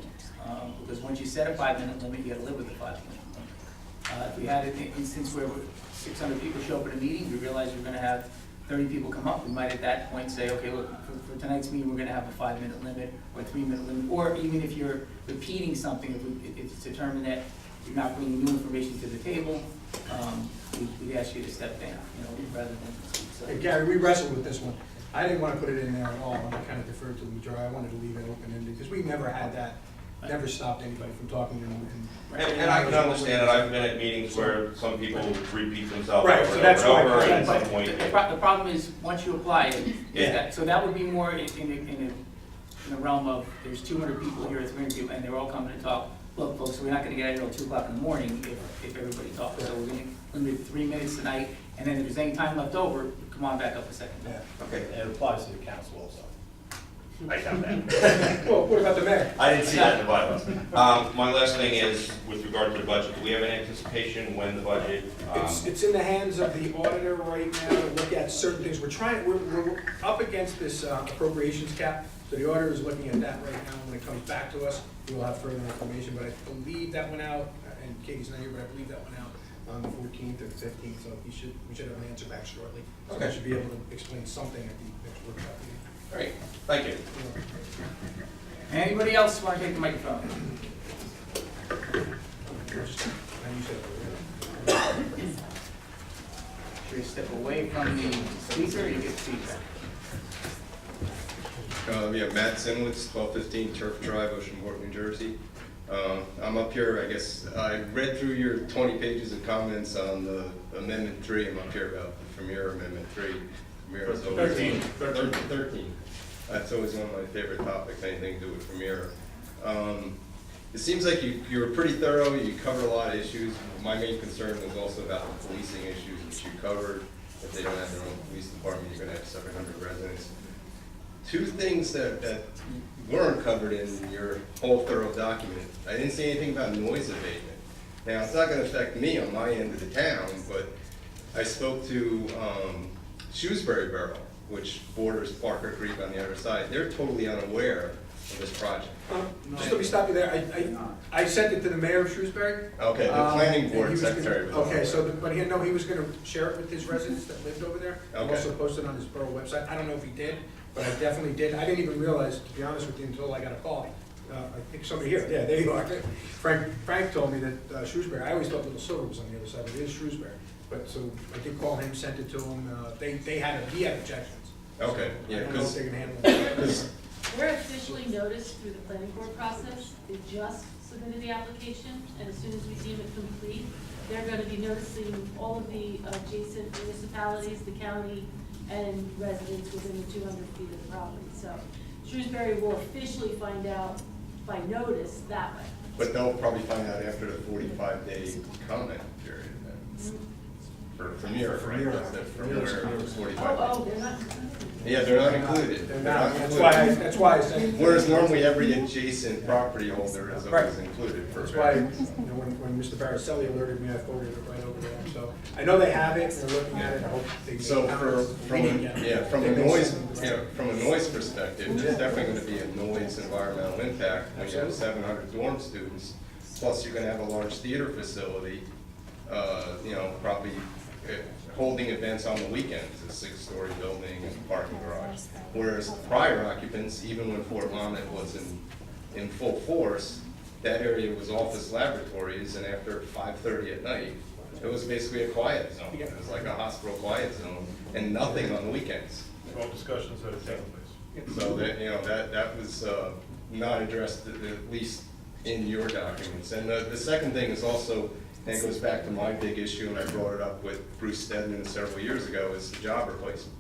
D: because once you set a 5-minute limit, you got to live with the 5-minute limit. If we had an instance where 600 people show up at a meeting, we realize we're going to have 30 people come up, we might at that point say, okay, look, for tonight's meeting, we're going to have a 5-minute limit or a 3-minute limit, or even if you're repeating something, if it's determined that you're not bringing new information to the table, we'd ask you to step down, rather than. So.
K: Hey, Gary, we wrestled with this one. I didn't want to put it in there at all, and I kind of deferred to the majority. I wanted to leave it open-ended, because we never had that, never stopped anybody from talking to them.
U: And I can understand it. I've been at meetings where some people repeat themselves
K: right,
U: over
K: so
U: and
K: that's
U: over,
K: why,
U: and at some point.
D: The problem is, once you apply it,
U: Yeah.
D: so that would be more in the realm of, there's 200 people here, 300 people, and they're all coming to talk. Look, folks, we're not going to get out here until 2 o'clock in the morning if everybody talks. So we're going to limit it to 3 minutes tonight, and then if there's any time left over, come on back up a second.
K: Yeah.
U: Okay.
L: It applies to the council also. I count that.
K: Well, what about the mayor?
L: I didn't see that in the bylaws.
U: My last thing is, with regard to the budget, do we have an anticipation when the budget?
K: It's in the hands of the auditor right now to look at certain things. We're up against this appropriations cap, so the auditor is looking at that right now. When it comes back to us, we will have further information, but I believe that went out, and Katie's not here, but I believe that went out on the 14th or the 15th, so we should have an answer back shortly. So
U: Okay.
K: we should be able to explain something at the next workshop meeting.
U: Great, thank you.
D: Anybody else want to take the microphone? Should we step away from the speaker or you get feedback?
B: Yeah, Matt Simwitz, 1215 Turf Drive, Oceanport, New Jersey. I'm up here, I guess, I read through your 20 pages of comments on the Amendment 3. I'm up here about the Premier Amendment 3. Premier is always 13. That's always one of my favorite topics, anything to do with Premier. it seems like you were pretty thorough, you covered a lot of issues. My main concern was also about the policing issues, which you covered. If they don't have their own police department, you're gonna have 700 residents. Two things that weren't covered in your whole thorough document. I didn't see anything about noise abatement. Now, it's not gonna affect me on my end of the town, but I spoke to Shrewsbury Borough, which borders Parker Creek on the other side. They're totally unaware of this project.
K: Just let me stop you there. I sent it to the mayor of Shrewsbury.
B: Okay, the planning
K: and
B: board
K: he was gonna-
B: secretary was
K: Okay,
B: on
K: so,
B: it.
K: but he was gonna share it with his residents that lived over there. He
B: Okay.
K: also posted on his borough website. I don't know if he did, but I definitely did. I didn't even realize, to be honest with you, until I got a call. I think somebody here, yeah, there you are. Frank told me that Shrewsbury, I always thought Little Silver was on the other side, but it is Shrewsbury. But, so I did call him, sent it to him. He had objections.
B: Okay,
K: I
B: yeah,
K: don't know if
B: because
K: they can handle it.
P: We're officially noticed through the planning board process. They just submitted the application, and as soon as we deem it complete, they're gonna be noticing all of the adjacent municipalities, the county, and residents within the 200 feet of the property. So Shrewsbury will officially find out by notice that way.
B: but they'll probably find out after the 45-day comment period then. From here, right? From where it was 45 days.
P: Oh, they're not.
B: Yeah, they're not included.
K: They're not. That's why I said.
B: Whereas normally every adjacent property holder is always included. for
K: That's why, when Mr. Baracelli alerted me, I forwarded it right over there. So I know they have it, they're looking at it, I hope they.
B: So from a noise perspective, there's definitely gonna be a noise environmental impact when you have 700 dorm students. Plus, you're gonna have a large theater facility, probably holding events on the weekends, a 6-story building and parking garage. Whereas prior occupants, even when Fort Monmouth was in full force, that area was office laboratories, and after 5:30 at night, it was basically a quiet zone. It was like a hospital quiet zone, and nothing on the weekends.
N: All discussions that have taken place.
B: So that was not addressed, at least in your documents. And the second thing is also, and it goes back to my big issue, and I brought it up with Bruce Stedman several years ago, is the job replacement.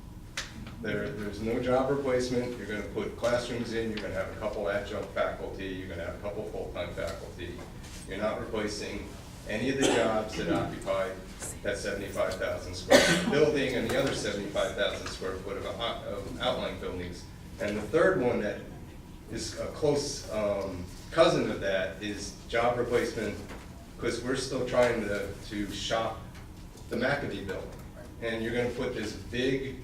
B: There's no job replacement. You're gonna put classrooms in, you're gonna have a couple adjunct faculty, you're gonna have a couple full-time faculty. You're not replacing any of the jobs that occupy that 75,000 square foot building and the other 75,000 square foot of outlying buildings. And the third one that is a close cousin of that is job replacement, because we're still trying to shop the McAfee building. And you're gonna put this big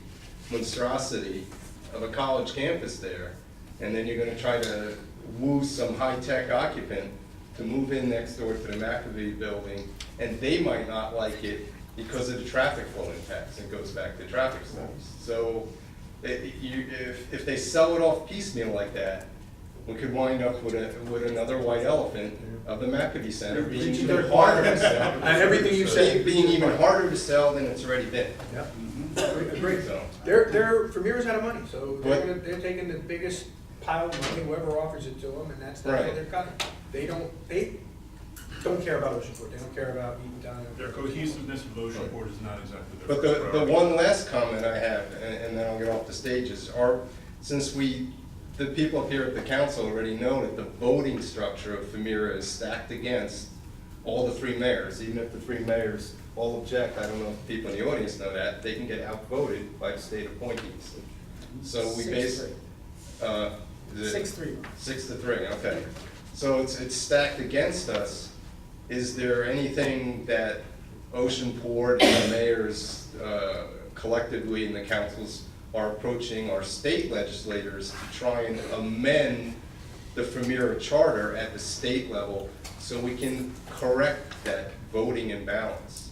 B: monstrosity of a college campus there, and then you're gonna try to woo some high-tech occupant to move in next door to the McAfee building, and they might not like it because of the traffic flow impacts. It goes back to traffic studies. So if they sell it off piecemeal like that, we could wind up with another white elephant of the McAfee Center being even harder to sell.
K: And everything you've said.
B: Being even harder to sell than it's already been.
K: Yep. Agreed.
B: So.
K: Vermeer's out of money, so they're taking the biggest pile of money, whoever offers it to them, and that's what they're cutting. They don't care about Oceanport, they don't care about Eatontown.
N: Their cohesiveness of Oceanport is not exactly their
B: But
N: first
B: the
N: priority.
B: one last comment I have, and then I'll get off the stage, is since the people up here at the council already know that the voting structure of Famira is stacked against all the 3 mayors. Even if the 3 mayors all object, I don't know if people in the audience know that, they can get outvoted by the state appointees. So we base.
K: 6-3.
B: 6-3, okay. So it's stacked against us. Is there anything that Oceanport and the mayors collectively and the councils are approaching our state legislators to try and amend the Famira charter at the state level so we can correct that voting imbalance?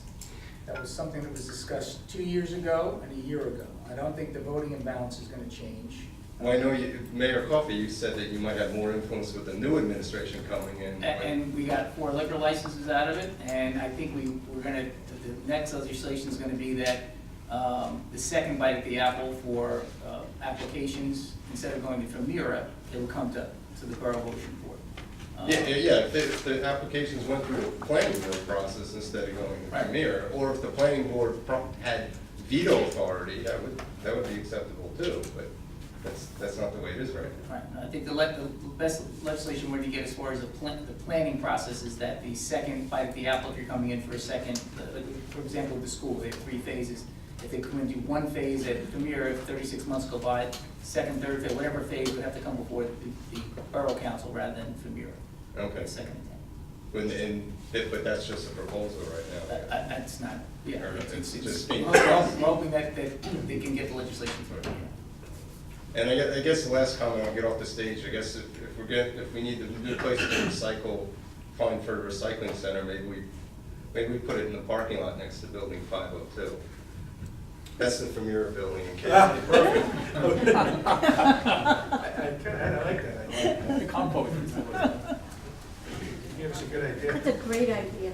D: That was something that was discussed 2 years ago and a year ago. I don't think the voting imbalance is gonna change.
B: Well, I know Mayor Coffey, you said that you might have more influence with the new administration coming in.
D: And we got 4 liquor licenses out of it, and I think the next legislation is gonna be that the second bite at the apple for applications, instead of going to Famira, it will come to the Borough of Oceanport.
B: Yeah, if the applications went through the planning board process instead of going to Premier, or if the planning board had veto authority, that would be acceptable too, but. That's not the way it is right now.
D: Right, I think the best legislation we're to get as far as the planning process is that the second bite at the apple, if you're coming in for a second, for example, the school, they have 3 phases. If they come into one phase at Premier, if 36 months go by, second, third, fifth, whatever phase would have to come before the borough council rather than Premier.
B: Okay.
D: Second intent.
B: But that's just a proposal right now.
D: That's not, yeah.
B: Or it's just
D: We're
B: being-
D: hoping that they can get the legislation through.
B: And I guess the last comment, I'll get off the stage, I guess if we need a new place to recycle, find for a recycling center, maybe we put it in the parking lot next to building 502. That's the Premier building in case.
K: Perfect. I like that idea.
D: The compost.
K: Give us a good idea.
C: That's a great idea.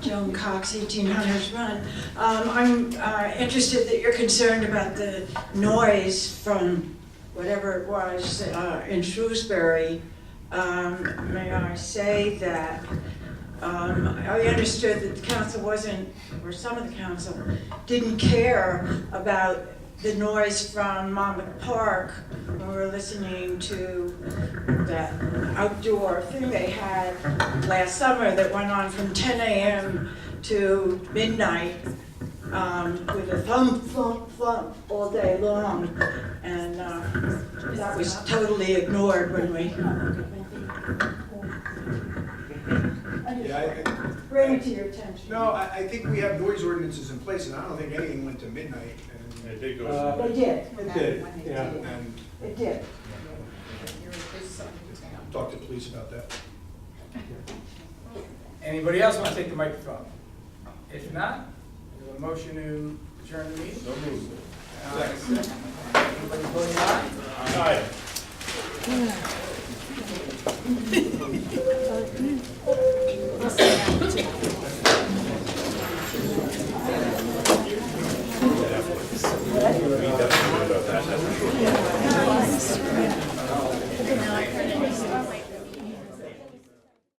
G: Joan Cox, 18 Hunters Run. I'm interested that you're concerned about the noise from whatever it was in Shrewsbury. May I say that I understood that the council wasn't, or some of the council, didn't care about the noise from Monmouth Park when we were listening to that outdoor thing they had last summer that went on from 10 a.m. to midnight with a thump, thump, thump all day long. And that was totally ignored when we... Bring it to your attention.
K: No, I think we have noise ordinances in place, and I don't think anything went to midnight.
N: It did go.
G: They did.
K: It did, yeah. And
G: It did.
K: talk to the police about that.
D: Anybody else want to take the microphone? If not, we have a motion to adjourn the meeting.
N: So moved.
D: Everybody voting aye?
N: Aye.